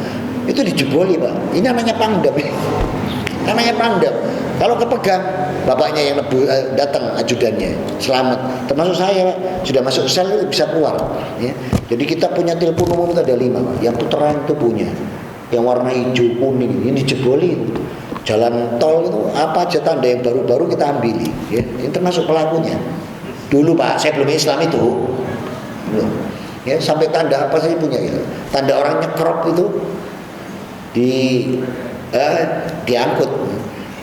Itu dijeboli Pak. Ini namanya pangdam. Namanya pangdam. Kalau kepegang, bapaknya yang datang ajudannya, selamat. Termasuk saya Pak, sudah masuk sel bisa keluar. Ya. Jadi kita punya telepon umum itu ada 5 Pak. Yang putaran itu punya, yang warna hijau kuning ini dijebolin. Jalan tol itu apa aja tanda yang baru-baru kita ambil, ya. Ini termasuk pelakunya. Dulu Pak, saya belum Islam itu, belum. Ya, sampai tanda apa sih punya itu? Tanda orang nyekrop itu diangkut.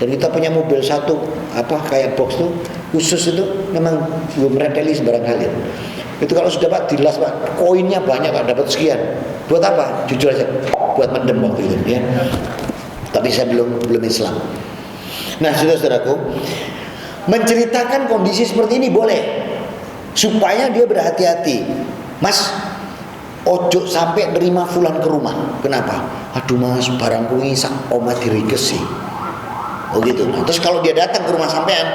Dan kita punya mobil satu kayak box tuh khusus itu memang belum reteli sembarang hal ya. Itu kalau sudah Pak dilas Pak, koinnya banyak Pak, dapat sekian. Buat apa? Jujur aja, buat mendem waktu itu ya. Tapi saya belum Islam. Nah, saudara-saudaraku, menceritakan kondisi seperti ini boleh, supaya dia berhati-hati. Mas, ojo sampai nerima fulan ke rumah. Kenapa? Aduh Mas, barangku ini sak omah dirigesi. Oh gitu. Nah, terus kalau dia datang ke rumah sampean,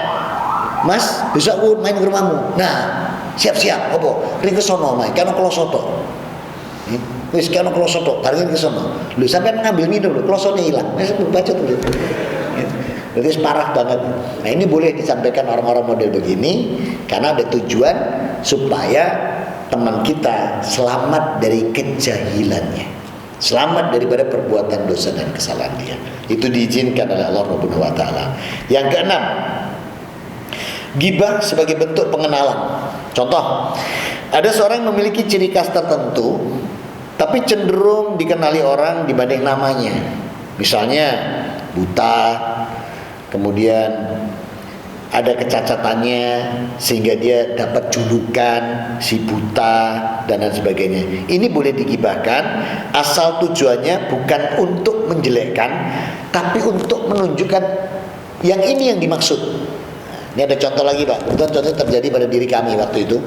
Mas, besok aku main ke rumahmu. Nah, siap-siap. Apa? Ring ke sono omah, kan klosoto. Wis kan klosoto, barengin ke sono. Lho sampean ngambil minum lho, klosone hilang. Wis baca tuh. Jadi parah banget. Nah, ini boleh disampaikan orang-orang model begini karena ada tujuan supaya teman kita selamat dari kejahilannya, selamat daripada perbuatan dosa dan kesalahan dia. Itu diizinkan oleh Allah Subhanahu wa taala. Yang ke-6, ghibah sebagai bentuk pengenalan. Contoh, ada seorang yang memiliki ciri khas tertentu tapi cenderung dikenali orang dibanding namanya. Misalnya buta, kemudian ada kecacatannya sehingga dia dapat julukan si buta dan lain sebagainya. Ini boleh digibahkan asal tujuannya bukan untuk menjelekkan, tapi untuk menunjukkan yang ini yang dimaksud. Ini ada contoh lagi Pak. Contoh terjadi pada diri kami waktu itu.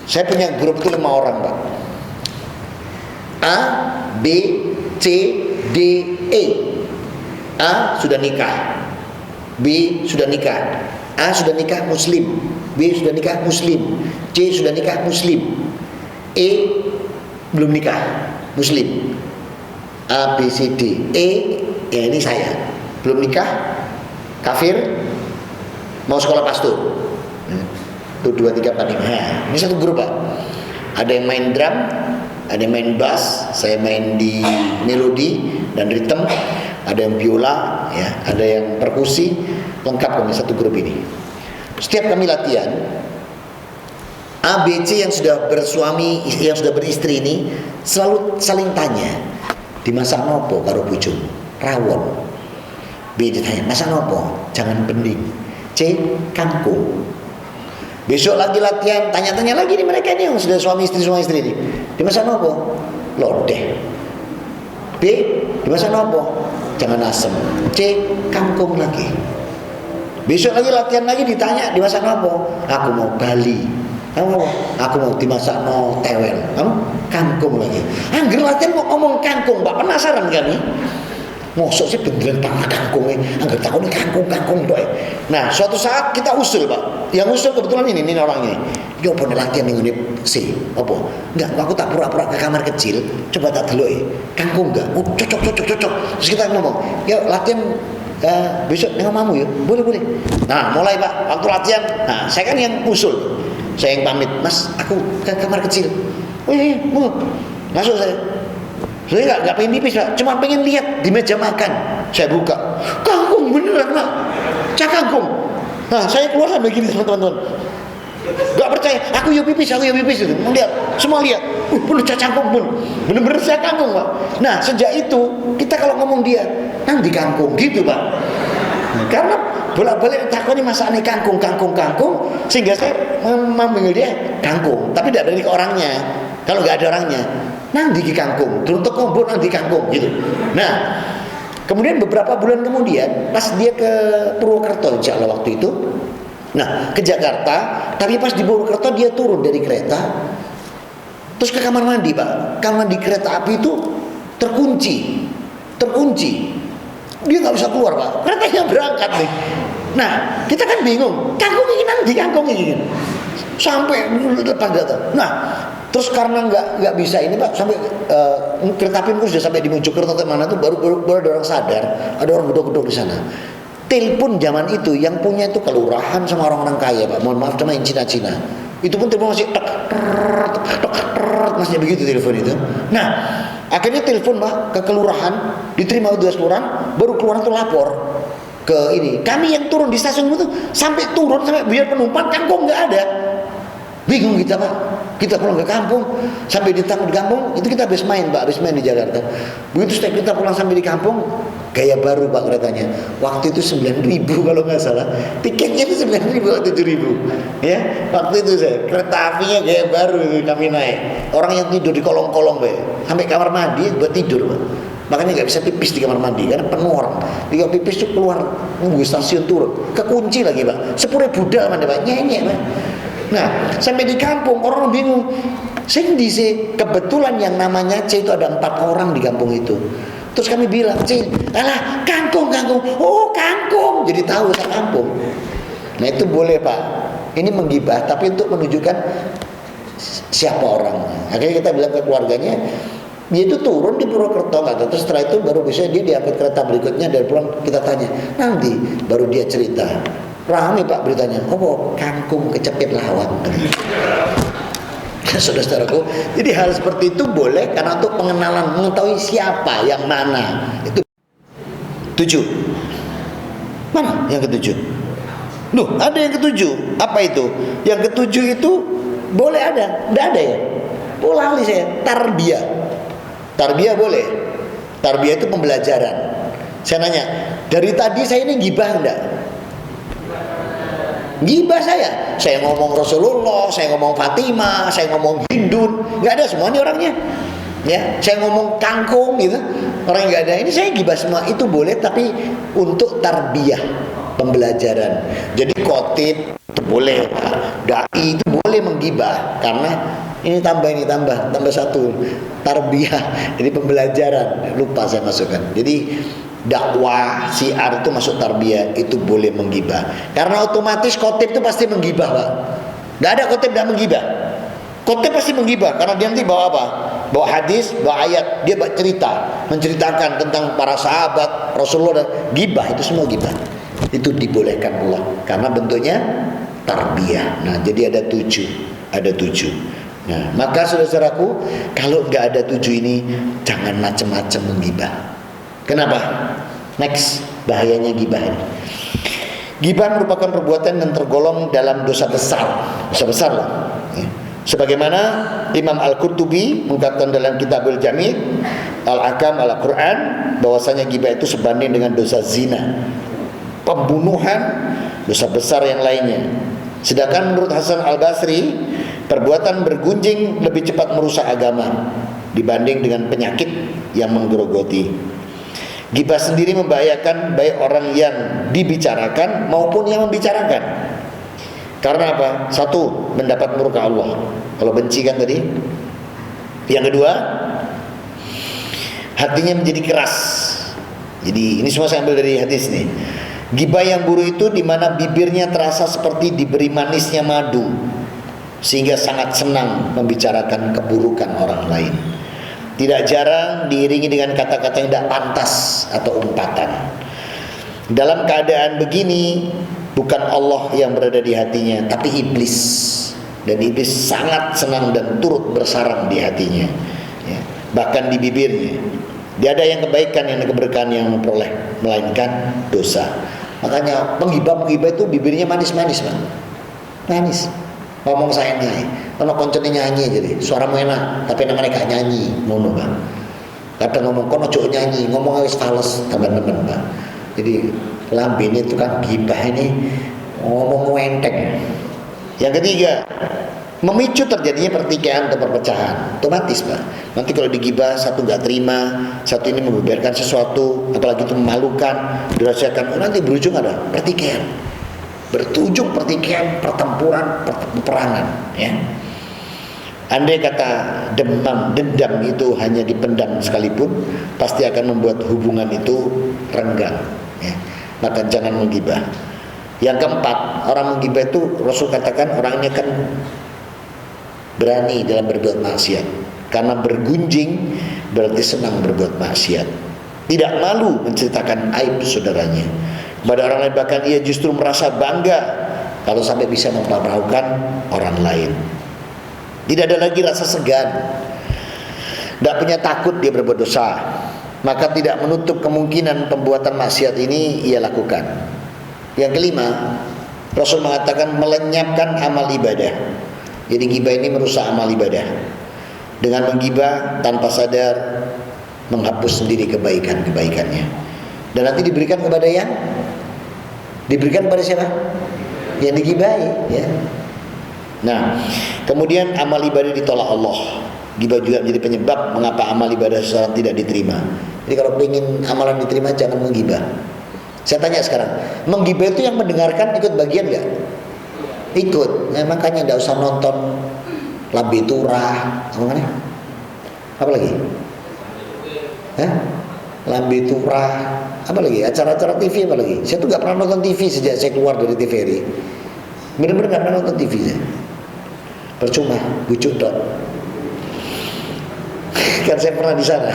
Saya punya grup itu 5 orang Pak. A, B, C, D, E. A sudah nikah, B sudah nikah, A sudah nikah Muslim, B sudah nikah Muslim, C sudah nikah Muslim, E belum nikah Muslim. A, B, C, D, E, ya ini saya belum nikah, kafir, mau sekolah pastor. Itu 2, 3, 4, 5. Nah, ini satu grup Pak. Ada yang main drum, ada yang main bass, saya main di melodi dan ritme, ada yang biola, ya, ada yang perkusi, lengkap kami satu grup ini. Setiap kami latihan, A, B, C yang sudah bersuami, yang sudah beristri ini selalu saling tanya, dimasak nopo karo bojomu? Rawon. B ditanya, masak nopo? Jangan bening. C, kangkung. Besok lagi latihan, tanya-tanya lagi nih mereka ini yang sudah suami istri ini. Dimasak nopo? Lodeh. B, dimasak nopo? Jangan asem. C, kangkung lagi. Besok lagi latihan lagi ditanya, dimasak nopo? Aku mau Bali. Kamu apa? Aku mau dimasak no tewel. Kamu kangkung lagi. Angger latihan mau ngomong kangkung, Mbak, penasaran kan nih? Mosok sih beneran tangan kangkungnya. Angger takut nih kangkung doy. Nah, suatu saat kita usul, Pak. Yang usul kebetulan ini orang ini. Yo pun latihan minggu ini C. Apa? Enggak, aku tak pura-pura ke kamar kecil. Coba tak delok kangkung enggak? Oh, cocok. Terus kita ngomong, "Yuk latihan besok dengan mamu ya." Boleh. Nah, mulai Pak, waktu latihan. Nah, saya kan yang usul. Saya yang pamit, Mas, aku ke kamar kecil. Oh iya, mau. Masuk saya. Saya nggak pengen pipis, Pak. Cuma pengen lihat di meja makan. Saya buka. Kangkung beneran, Pak. Cak kangkung. Nah, saya keluar sampai gini, teman-teman. Gak percaya. Aku yuk pipis itu. Mau lihat, semua lihat. Bener cak kangkung pun. Bener-bener saya kangkung, Pak. Nah, sejak itu kita kalau ngomong dia, nanti kangkung gitu, Pak. Karena bolak-balik takutnya masaknya kangkung, sehingga saya memanggil dia kangkung, tapi tidak dari ke orangnya. Kalau nggak ada orangnya, nanti ki kangkung, terus toko nanti kangkung gitu. Nah, kemudian beberapa bulan kemudian, pas dia ke Purwokerto, insya Allah waktu itu, nah ke Jakarta, tapi pas di Purwokerto dia turun dari kereta, terus ke kamar mandi, Pak. Kamar mandi kereta api itu terkunci. Dia nggak bisa keluar, Pak. Keretanya berangkat nih. Nah, kita kan bingung. Kangkung ini. Sampai depan datang. Nah, terus karena nggak bisa ini, Pak, sampai kereta api sudah sampai di Mojokerto ke mana tuh baru ada orang sadar, ada orang gedor-gedor di sana. Telepon zaman itu yang punya itu kelurahan sama orang-orang kaya, Pak. Mohon maaf sama yang Cina-Cina. Itu pun telepon masih masih begitu telepon itu. Nah, akhirnya telepon, Pak, ke kelurahan, diterima tugas kelurahan, baru kelurahan itu lapor ke ini. Kami yang turun di stasiun itu sampai biar penumpang kangkung nggak ada. Bingung kita, Pak. Kita pulang ke kampung, sampai di kampung itu kita habis main di Jakarta. Begitu kita pulang sampai di kampung, gaya baru, Pak, keretanya. Waktu itu 9.000 kalau nggak salah. Tiketnya itu 9.000 atau 7.000. Ya, waktu itu saya kereta apinya gaya baru itu kami naik. Orang yang tidur di kolong-kolong, Pak. Sampai kamar mandi buat tidur, Pak. Makanya nggak bisa pipis di kamar mandi karena penuh orang. Dia pipis itu keluar nunggu stasiun turun, kekunci lagi, Pak. Sepure budal mana, Pak, nyenyek, Pak. Nah, sampai di kampung orang bingung. Kebetulan yang namanya C itu ada 4 orang di kampung itu. Terus kami bilang, C, alah kangkung. Oh, kangkung. Jadi tahu saya kampung. Nah, itu boleh, Pak. Ini menggibah, tapi untuk menunjukkan siapa orangnya. Akhirnya kita bilang ke keluarganya, dia itu turun di Purwokerto, kata. Terus setelah itu baru bisa dia diangkat kereta berikutnya dari pulang. Kita tanya, nanti baru dia cerita. Rame, Pak, beritanya. Oh, kangkung kecepit lawan. Saudara-saudaraku, jadi hal seperti itu boleh karena untuk pengenalan, mengetahui siapa yang mana. Itu 7. Mana yang ke-7? Loh, ada yang ke-7. Apa itu? Yang ke-7 itu boleh ada, enggak ada ya? Oh, lali saya. Tarbiyah boleh. Tarbiyah itu pembelajaran. Saya nanya, dari tadi saya ini gibah enggak? Gibah saya ngomong Rasulullah, saya ngomong Fatimah, saya ngomong Hindun, nggak ada semua nih orangnya. Ya, saya ngomong kangkung gitu, orang nggak ada. Ini saya gibah semua, itu boleh, tapi untuk tarbiyah, pembelajaran. Jadi khotib itu boleh, dai itu boleh menggibah karena ini tambah 1 tarbiyah, jadi pembelajaran. Lupa saya masukkan. Jadi dakwah syiar itu masuk tarbiyah, itu boleh menggibah karena otomatis khotib itu pasti menggibah, Pak. Nggak ada khotib tidak menggibah. Khotib pasti menggibah karena dia nanti bawa apa? Bawa hadis, bawa ayat, dia menceritakan tentang para sahabat Rasulullah, dan gibah itu semua gibah. Itu dibolehkan Allah karena bentuknya tarbiyah. Nah, jadi ada 7. Nah, maka saudaraku, kalau nggak ada 7 ini, jangan macam-macam menggibah. Kenapa? Next, bahayanya gibah ini. Gibah merupakan perbuatan yang tergolong dalam dosa besar lah. Ya. Sebagaimana Imam Al-Qurtubi mengatakan dalam Kitabul Jami' Al-Ahkam Al-Quran, bahwasanya ghibah itu sebanding dengan dosa zina, pembunuhan, dosa besar yang lainnya. Sedangkan menurut Hasan Al-Basri, perbuatan bergunjing lebih cepat merusak agama dibanding dengan penyakit yang menggerogoti. Ghibah sendiri membahayakan baik orang yang dibicarakan maupun yang membicarakan. Karena apa? Satu, mendapat murka Allah. Kalau benci kan tadi. Yang kedua, hatinya menjadi keras. Jadi ini semua saya ambil dari hadis nih. Ghibah yang buruk itu di mana bibirnya terasa seperti diberi manisnya madu, sehingga sangat senang membicarakan keburukan orang lain. Tidak jarang diiringi dengan kata-kata yang tidak pantas atau umpatan. Dalam keadaan begini, bukan Allah yang berada di hatinya, tapi iblis. Dan iblis sangat senang dan turut bersarang di hatinya, ya, bahkan di bibirnya. Dia ada yang kebaikan, yang keberkahan yang memperoleh, melainkan dosa. Makanya penghibah itu bibirnya manis-manis, Bang. Manis. Ngomong saya nyanyi, kalau konconnya nyanyi jadi suara enak, tapi namanya gak nyanyi, ngono, Bang. Kadang ngomong kono cok nyanyi, ngomong wis fales teman-teman, Bang. Jadi lambene itu kan ghibah ini ngomong enteng. Yang ketiga, memicu terjadinya pertikaian atau perpecahan. Otomatis, Pak. Nanti kalau digibah satu nggak terima, satu ini membeberkan sesuatu, apalagi itu memalukan, dirahasiakan, nanti berujung ada pertikaian. Berujung pertikaian, pertempuran, peperangan, ya. Andai kata dendam itu hanya dipendam sekalipun, pasti akan membuat hubungan itu renggang, ya. Maka jangan menggibah. Yang keempat, orang menggibah itu Rasul katakan orangnya kan berani dalam berbuat maksiat. Karena bergunjing berarti senang berbuat maksiat. Tidak malu menceritakan aib saudaranya. Kepada orang lain bahkan ia justru merasa bangga kalau sampai bisa mempermalukan orang lain. Tidak ada lagi rasa segan, tidak punya takut dia berbuat dosa. Maka tidak menutup kemungkinan pembuatan maksiat ini ia lakukan. Yang kelima, Rasul mengatakan melenyapkan amal ibadah. Jadi ghibah ini merusak amal ibadah. Dengan menggibah tanpa sadar menghapus sendiri kebaikan-kebaikannya. Dan nanti diberikan kepada yang diberikan kepada siapa? Yang digibahi, ya. Nah, kemudian amal ibadah ditolak Allah. Ghibah juga menjadi penyebab mengapa amal ibadah seseorang tidak diterima. Jadi kalau ingin amalan diterima jangan menggibah. Saya tanya sekarang, menggibah itu yang mendengarkan ikut bagian nggak? Ikut. Nah, makanya tidak usah nonton Lambe Turah, apa lagi? Lambe Turah, apa lagi? Acara-acara TV apa lagi? Saya tuh nggak pernah nonton TV sejak saya keluar dari TVRI. Benar-benar nggak pernah nonton TV saya. Percuma, bujuk dok. Kan saya pernah di sana.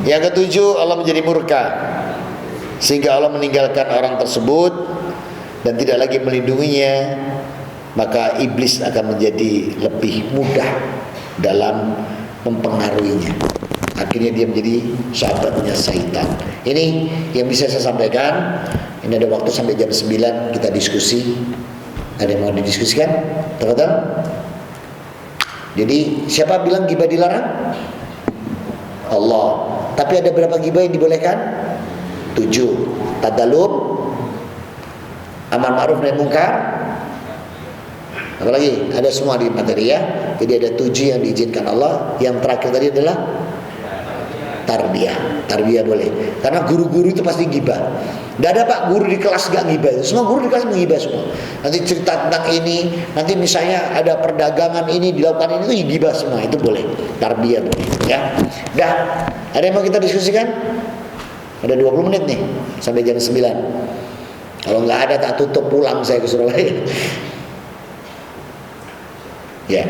Yang ketujuh, Allah menjadi murka, sehingga Allah meninggalkan orang tersebut dan tidak lagi melindunginya. Maka iblis akan menjadi lebih mudah dalam mempengaruhinya. Akhirnya dia menjadi sahabatnya syaitan. Ini yang bisa saya sampaikan. Ini ada waktu sampai jam 9 kita diskusi. Ada yang mau didiskusikan? Teman-teman? Jadi siapa bilang ghibah dilarang? Allah. Tapi ada berapa ghibah yang dibolehkan? 7. Tadalum, amar ma'ruf nahi munkar. Apalagi ada semua di materi, ya. Jadi ada 7 yang diizinkan Allah. Yang terakhir tadi adalah tarbiyah. Tarbiyah boleh. Karena guru-guru itu pasti ghibah. Tidak ada Pak guru di kelas gak ghibah. Semua guru di kelas menghibah semua. Nanti cerita tentang ini, nanti misalnya ada perdagangan ini dilakukan, ini itu ghibah semua. Itu boleh. Tarbiyah boleh, ya. Dah. Ada yang mau kita diskusikan? Ada 20 menit nih sampai jam 9. Kalau nggak ada tak tutup, pulang saya ke Surabaya. Ya.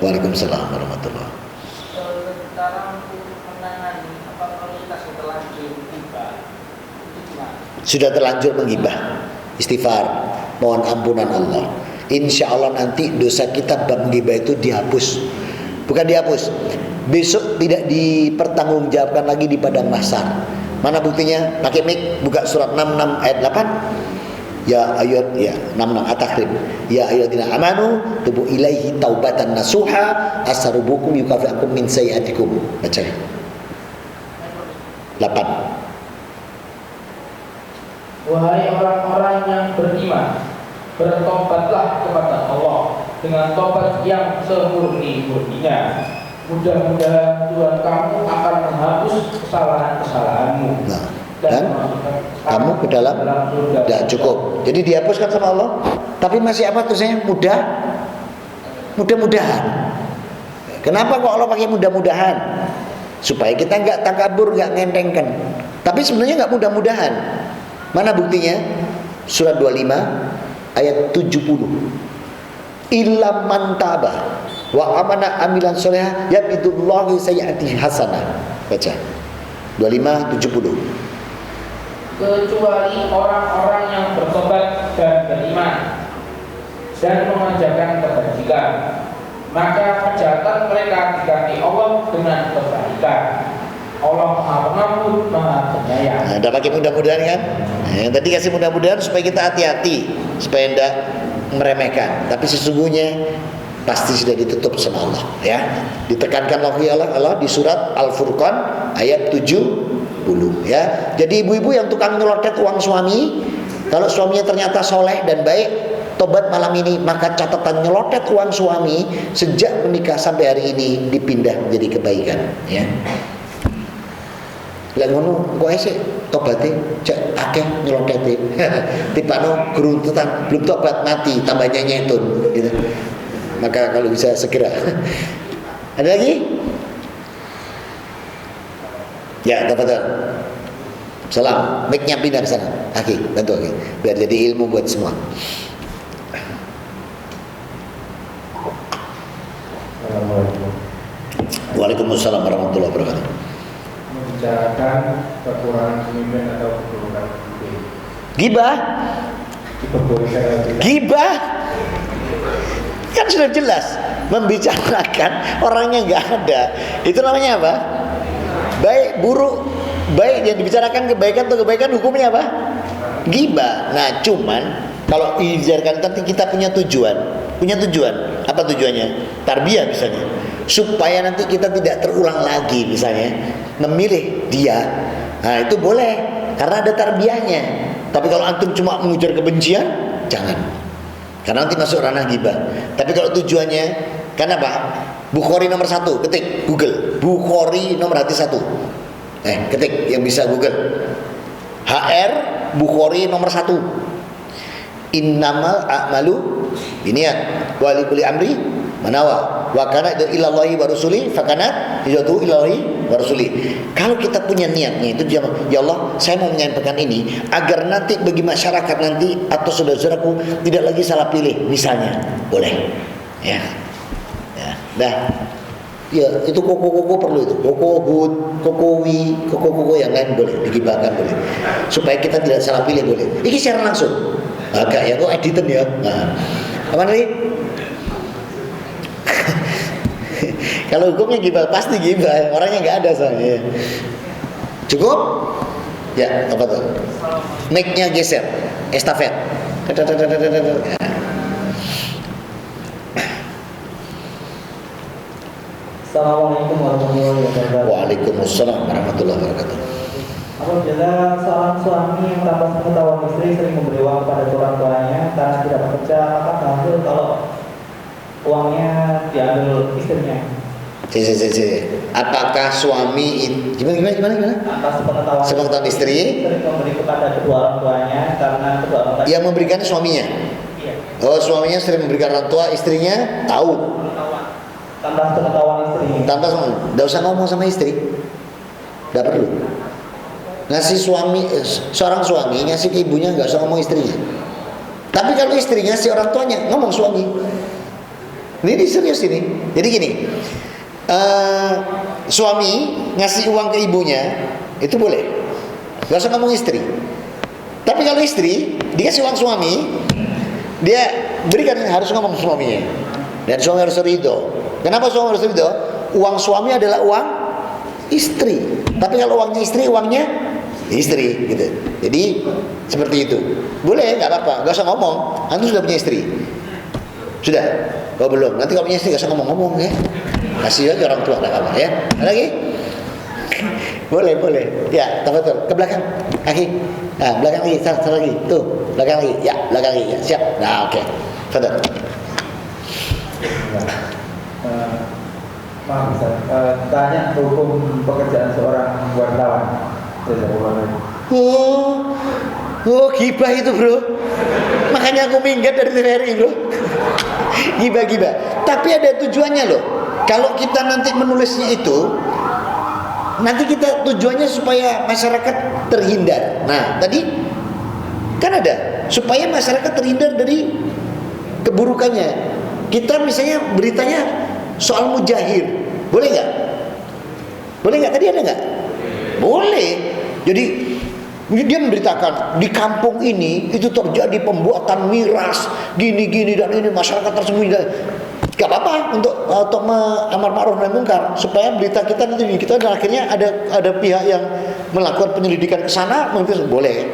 Waalaikumsalam warahmatullahi. Sudah terlanjur menggibah, istighfar, mohon ampunan Allah. Insya Allah nanti dosa kita bab menggibah itu dihapus. Bukan dihapus, besok tidak dipertanggungjawabkan lagi di padang mahsyar. Mana buktinya? Pakai mic, buka surat 66 ayat 8. Ya ayat ya 66 At-Tahrim. Ya ayyuhalladzina amanu tubu ilaihi taubatan nasuha asarubukum yukafi'akum min sayyi'atikum. Baca. 8. Wahai orang-orang yang beriman, bertobatlah kepada Allah dengan tobat yang semurni-murninya. Mudah-mudahan Tuhan kamu akan menghapus kesalahan-kesalahanmu. Nah, dan kamu ke dalam surga. tidak cukup. Jadi dihapuskan sama Allah. Tapi masih apa tulisannya? Mudah-mudahan. Kenapa kok Allah pakai mudah-mudahan? Supaya kita nggak takabur, nggak ngentengkan. Tapi sebenarnya nggak mudah-mudahan. Mana buktinya? Surat 25 ayat 70. Illa man taba wa amana amilan solehah yabidullahu sayyi'ati hasanah. Baca 25:70. Kecuali orang-orang yang bertobat dan beriman dan mengerjakan kebajikan, maka kejahatan mereka diganti Allah dengan kebaikan. Allah Maha Pengampun, Maha Penyayang. Nah, udah pakai mudah-mudahan kan? Nah, tadi kasih mudah-mudahan supaya kita hati-hati, supaya tidak meremehkan. Tapi sesungguhnya pasti sudah ditutup sama Allah, ya. Ditekankan lagi Allah di surat Al-Furqan ayat 70, ya. Jadi ibu-ibu yang tukang nyelotet uang suami, kalau suaminya ternyata soleh dan baik, tobat malam ini, maka catatan nyelotet uang suami sejak menikah sampai hari ini dipindah menjadi kebaikan, ya. Lah ngono kok sih tobaté cek akeh nyelotete. Tipano geruntutan belum tobat mati tambah nyetun gitu. Maka kalau bisa segera. Ada lagi? Ya, tafadhol. Salam. Mic-nya pindah ke sana. Aki, bantu Aki. Biar jadi ilmu buat semua. Assalamualaikum. Waalaikumsalam warahmatullahi wabarakatuh. Membicarakan kekurangan pemimpin atau keburukan pemimpin. Gibah? Diperbolehkan atau tidak? Gibah? Kan sudah jelas membicarakan orangnya nggak ada. Itu namanya apa? Baik, buruk, baik yang dibicarakan kebaikan atau kebaikan hukumnya apa? Gibah. Nah, cuman kalau dibicarakan nanti kita punya tujuan. Punya tujuan. Apa tujuannya? Tarbiyah misalnya. Supaya nanti kita tidak terulang lagi misalnya memilih dia. Nah, itu boleh karena ada tarbiyahnya. Tapi kalau antum cuma mengujar kebencian, jangan. Karena nanti masuk ranah ghibah. Tapi kalau tujuannya, kan apa? Bukhari nomor 1, ketik Google. Bukhari nomor hati 1. Ketik yang bisa Google. HR Bukhari nomor 1. Innamal a'malu biniat wa likulli amri manawa wa kana ilallahi wa rasuli fakana hijratu ilallahi wa rasuli. Kalau kita punya niatnya itu ya Allah, saya mau menyampaikan ini agar nanti bagi masyarakat nanti atau saudara-saudaraku tidak lagi salah pilih misalnya, boleh ya. Ya, dah. Ya, itu koko-koko perlu itu. Koko-hut, kokowi, koko-koko yang lain boleh digibahkan boleh. Supaya kita tidak salah pilih boleh. Ini secara langsung. Agak ya, kok editan ya. Nah. Apa nih? Kalau hukumnya gibah, pasti gibah. Orangnya nggak ada soalnya. Cukup? Ya, apa tuh? Mic-nya geser, estafet. Assalamualaikum warahmatullahi wabarakatuh. Waalaikumsalam warahmatullahi wabarakatuh. Apabila seorang suami yang tanpa pengetahuan istri sering memberi uang kepada orang tuanya karena tidak bekerja, maka hasil kalau uangnya diambil istrinya. Apakah suami gimana? Atas pengetahuan Sepengetahuan istri sering memberi kepada kedua orang tuanya karena kedua orang tuanya. yang memberikan suaminya. Iya. Oh, suaminya sering memberikan orang tua, istrinya tahu. Tanpa pengetahuan istri. Tanpa sama, tidak usah ngomong sama istri, tidak perlu. Ngasih seorang suami ngasih ke ibunya nggak usah ngomong istrinya. Tapi kalau istrinya si orang tuanya ngomong suami. Ini serius ini. Jadi gini, suami ngasih uang ke ibunya itu boleh, nggak usah ngomong istri. Tapi kalau istri dikasih uang suami, dia berikan harus ngomong suaminya. Dan suami harus ridho. Kenapa suami harus ridho? Uang suami adalah uang istri. Tapi kalau uangnya istri, uangnya istri gitu. Jadi seperti itu. Boleh, nggak apa-apa, nggak usah ngomong. Antum sudah punya istri? Sudah? Oh belum. Nanti kalau punya istri nggak usah ngomong-ngomong ya. Kasih aja orang tua, nggak apa-apa ya. Ada lagi? Boleh, boleh. Ya, betul. Ke belakang, kaki. Nah, belakang lagi, satu lagi. Tuh, belakang lagi. Ya, belakang lagi. Ya, siap. Nah, oke. Betul. Maaf Ustaz, tanya hukum pekerjaan seorang wartawan. Oh, gibah itu bro. Makanya aku minggat dari TVRI bro. Gibah. Tapi ada tujuannya loh. Kalau kita nanti menulisnya itu, nanti kita tujuannya supaya masyarakat terhindar. Nah, tadi kan ada supaya masyarakat terhindar dari keburukannya. Kita misalnya beritanya soal mujahir, boleh nggak? Boleh nggak? Tadi ada nggak? Boleh. Jadi dia memberitakan di kampung ini itu terjadi pembuatan miras gini dan ini masyarakat tersembunyi. Gak apa-apa untuk amar ma'ruf nahi munkar supaya berita kita nanti kita dan akhirnya ada pihak yang melakukan penyelidikan ke sana, mungkin boleh.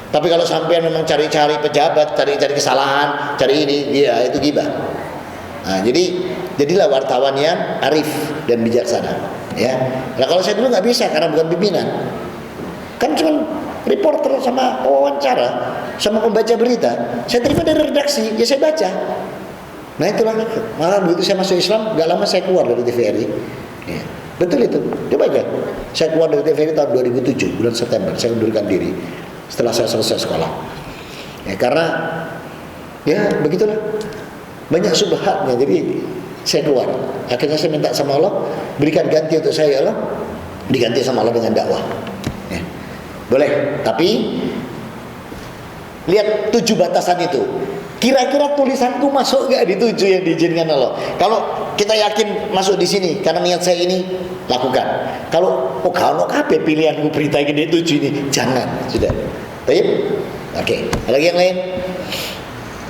Tapi kalau sampai memang cari-cari pejabat, cari-cari kesalahan, cari ini, ya itu gibah. Nah, jadilah wartawan yang arif dan bijaksana, ya. Nah, kalau saya dulu nggak bisa karena bukan pimpinan. Kan cuma reporter sama wawancara sama pembaca berita. Saya terima dari redaksi, ya saya baca. Nah itulah, malah begitu saya masuk Islam, gak lama saya keluar dari TVRI. Ya, betul itu. Coba aja. Saya keluar dari TVRI tahun 2007 bulan September. Saya mundurkan diri setelah saya selesai sekolah. Ya, karena ya begitulah. Banyak subhatnya, jadi saya keluar. Akhirnya saya minta sama Allah, berikan ganti untuk saya, Allah. Diganti sama Allah dengan dakwah. Ya. Boleh, tapi lihat 7 batasan itu. Kira-kira tulisanku masuk gak di 7 yang diizinkan Allah? Kalau kita yakin masuk di sini karena niat saya ini, lakukan. Kalau kalau kabeh pilihanku berita ini 7 ini, jangan. Sudah. Baik? Oke. Ada lagi yang lain?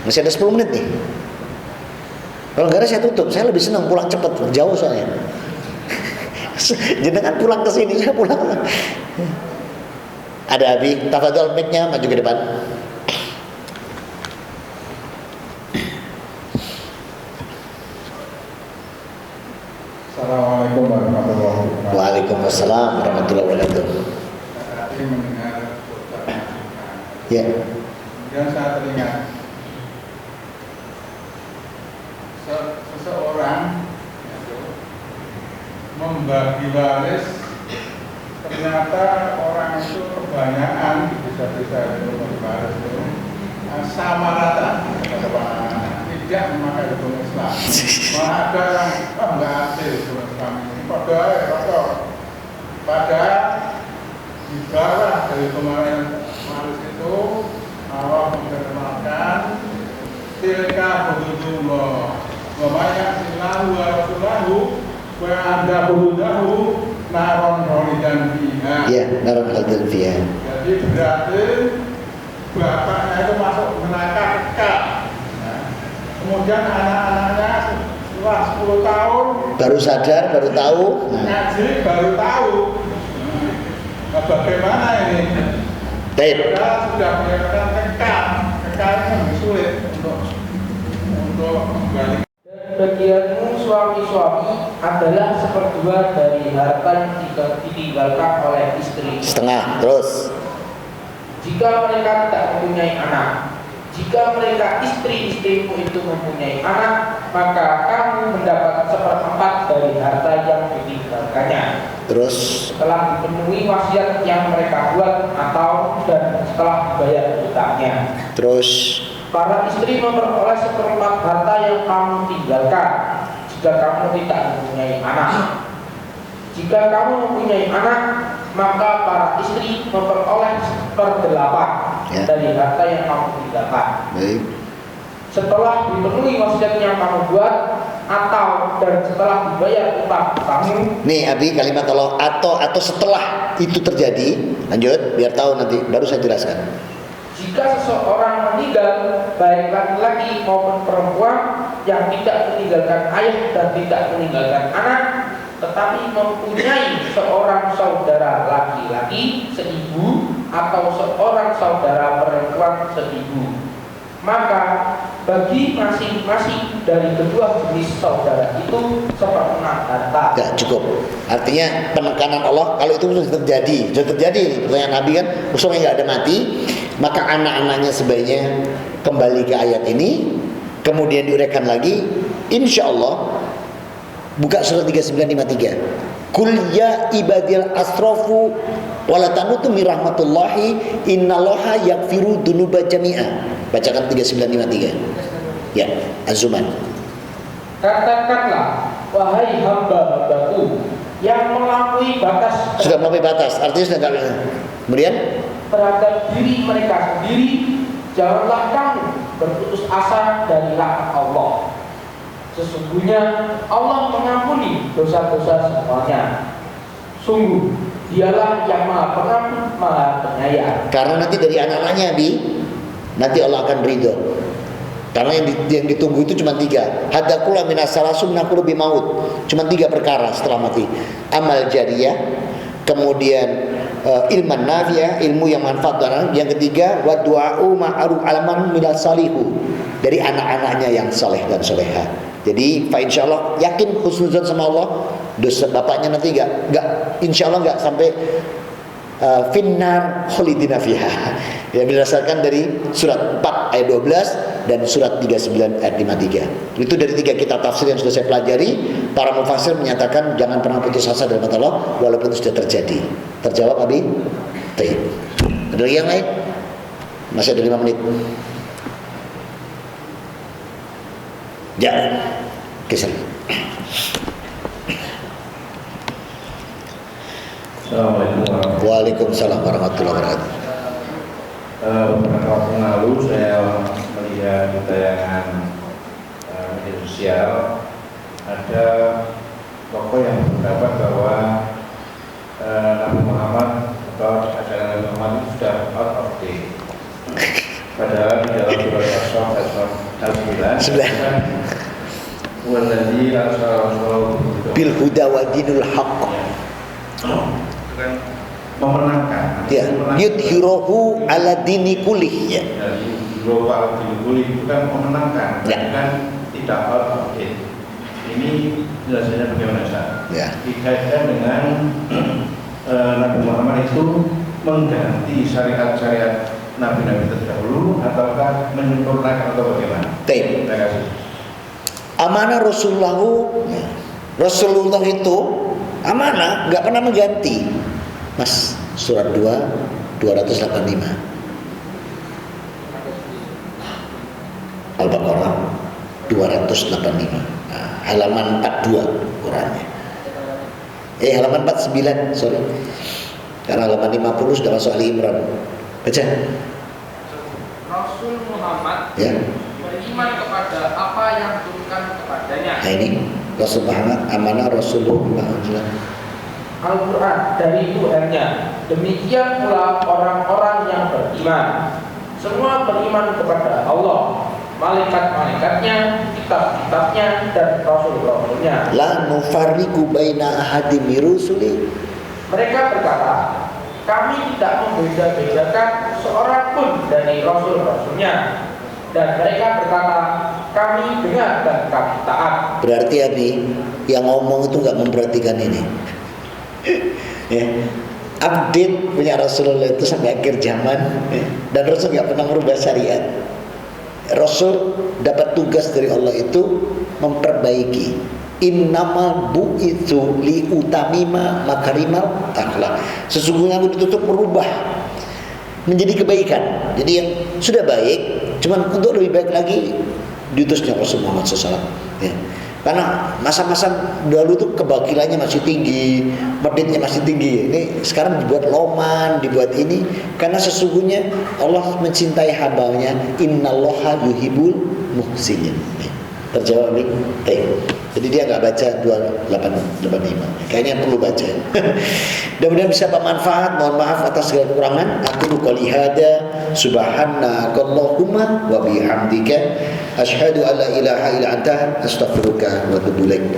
Masih ada 10 menit nih. Kalau enggak ada saya tutup. Saya lebih senang pulang cepat, jauh soalnya. Jenengan pulang ke sini, saya pulang. Ada Abi, tafadhol mic-nya maju ke depan. Assalamualaikum warahmatullahi wabarakatuh. Waalaikumsalam warahmatullahi wabarakatuh. Tadi mendengar Ustaz. Ya. Kemudian saya teringat seseorang membagi waris, ternyata orang itu kebanyakan di desa-desa itu membagi waris itu sama rata, tidak memakai hukum Islam. Malah ada yang enggak adil hukum Islam ini. Pada di bawah dari kemarin waris itu Allah memperkenalkan tilka hududullah wa banyak silahu wa rasulahu wa anda hududahu naron khalidan fiha. Ya, naron khalidan fiha. Jadi berarti bapaknya itu masuk neraka kekal. Kemudian anak-anaknya setelah 10 tahun baru sadar, baru tahu. ngaji, baru tahu. Nah, bagaimana ini? Baik. Sudah menyatakan kekal ini lebih sulit untuk kembali. Bagianmu suami-suami adalah seperdua dari harta yang ditinggalkan oleh istri. Setengah, terus. Jika mereka tidak mempunyai anak, jika mereka istri-istrimu itu mempunyai anak, maka kamu mendapat 1/4 dari harta yang ditinggalkannya. Terus Setelah dipenuhi wasiat yang mereka buat atau dan setelah dibayar hutangnya. Terus Para istri memperoleh 1/4 harta yang kamu tinggalkan jika kamu tidak mempunyai anak. Jika kamu mempunyai anak, maka para istri memperoleh 1/8 Ya. dari harta yang kamu tinggalkan. baik. Setelah dipenuhi wasiat yang kamu buat atau dan setelah dibayar utang kamu. Nih Abi, kalimat Allah atau setelah itu terjadi, lanjut biar tahu nanti baru saya jelaskan. Jika seseorang meninggal, baik laki-laki maupun perempuan yang tidak meninggalkan ayah dan tidak meninggalkan anak, tetapi mempunyai seorang saudara laki-laki seibu atau seorang saudara perempuan seibu, maka bagi masing-masing dari kedua jenis saudara itu seperempat harta. Tidak cukup. Artinya penekanan Allah kalau itu sudah terjadi. Pertanyaan Nabi kan, usulnya nggak ada mati, maka anak-anaknya sebaiknya kembali ke ayat ini, kemudian diuraikan lagi. Insya Allah buka surat 3953. Kul ya ibadil asrafu wala tanutu min rahmatullahi innallaha yaghfiru dzunuba jami'a. Bacakan 3953. Ya, Az-Zumar. Katakanlah, wahai hamba-hambaku yang melampaui batas. Sudah melampaui batas, artinya sudah enggak. Kemudian terhadap diri mereka sendiri, janganlah kamu berputus asa dari rahmat Allah. Sesungguhnya Allah mengampuni dosa-dosa semuanya. Sungguh Dialah yang Maha Pengampun, Maha Penyayang. Karena nanti dari anak-anaknya nanti Allah akan ridho. Karena yang ditunggu itu cuma 3. Hadakula minas salasum nakulu bimaut. Cuma 3 perkara setelah mati. Amal jariyah, kemudian ilman nafi'ah, ilmu yang manfaat dan yang ketiga wa du'a'u ma'ruf alaman minas salihu, dari anak-anaknya yang saleh dan soleha. Jadi fa insyaallah yakin husnuzon sama Allah, dosa bapaknya nanti enggak insyaallah enggak sampai finnar khalidina fiha. Ya, berdasarkan dari surat 4 ayat 12 dan surat 39 ayat 53. Itu dari 3 kitab tafsir yang sudah saya pelajari. Para mufassir menyatakan jangan pernah putus asa dari mata Allah walaupun itu sudah terjadi. Terjawab Abi? Baik. Ada lagi yang lain? Masih ada 5 menit. Ya. Kisah. Assalamualaikum warahmatullahi wabarakatuh. Waalaikumsalam warahmatullahi wabarakatuh. Beberapa waktu lalu saya melihat di tayangan media sosial ada tokoh yang berpendapat bahwa Nabi Muhammad atau ajaran Nabi Muhammad itu sudah out of date. Padahal di dalam surat Al-9 waladzi arsalahu Bil huda wa dinul haqq. Kan memenangkan. Ya, yudhiruhu ala dini kulih ya. Yudhiruhu ala dini kulih itu kan memenangkan, Ya. kan tidak out of date. Ini jelasnya bagaimana Ustaz? Ya. Dikaitkan dengan Nabi Muhammad itu mengganti syariat-syariat Nabi-Nabi terdahulu ataukah menyempurnakan atau bagaimana? Baik. Terima kasih. Amanah Rasulullah itu amanah, nggak pernah mengganti. Mas, surat 285 Al-Baqarah 285, halaman 42 Qurannya. Halaman 49, sorry. Karena halaman 50 sudah masuk Ali Imran. Baca. Rasul Muhammad Ya. beriman kepada apa yang diturunkan kepadanya. Nah ini Rasul Muhammad, amanah Rasulullah. Al-Quran dari Tuhannya. Demikian pula orang-orang yang beriman. Semua beriman kepada Allah, malaikat-malaikatnya, kitab-kitabnya, dan rasul-rasulnya. La nufarriqu baina ahadin min rusuli. Mereka berkata, kami tidak membeda-bedakan seorang pun dari rasul-rasulnya. Dan mereka berkata, kami dengar dan kami taat. Berarti Abi yang ngomong itu nggak memperhatikan ini. Ya. Update punya Rasulullah itu sampai akhir zaman, dan Rasul nggak pernah merubah syariat. Rasul dapat tugas dari Allah itu memperbaiki. Innamal bu'itsu li utamima makarimal akhlak. Sesungguhnya aku ditutup merubah menjadi kebaikan. Jadi yang sudah baik, cuman untuk lebih baik lagi diutusnya Rasul Muhammad SAW. Ya. Karena masa-masa dahulu tuh kebakilannya masih tinggi, meditnya masih tinggi. Ini sekarang dibuat loman, dibuat ini, karena sesungguhnya Allah mencintai hambanya. Innallaha yuhibbul muhsinin. Terjawab nih. Jadi dia nggak baca 285. Kayaknya perlu baca. Mudah-mudahan bisa bermanfaat. Mohon maaf atas segala kekurangan. Aku qouli hada subhanakallahumma wa bihamdika asyhadu an la ilaha illa anta astaghfiruka wa atubu ilaik.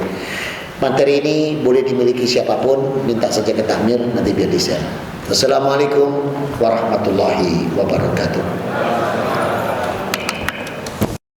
Materi ini boleh dimiliki siapapun, minta saja ke takmir nanti biar di-share. Wassalamualaikum warahmatullahi wabarakatuh.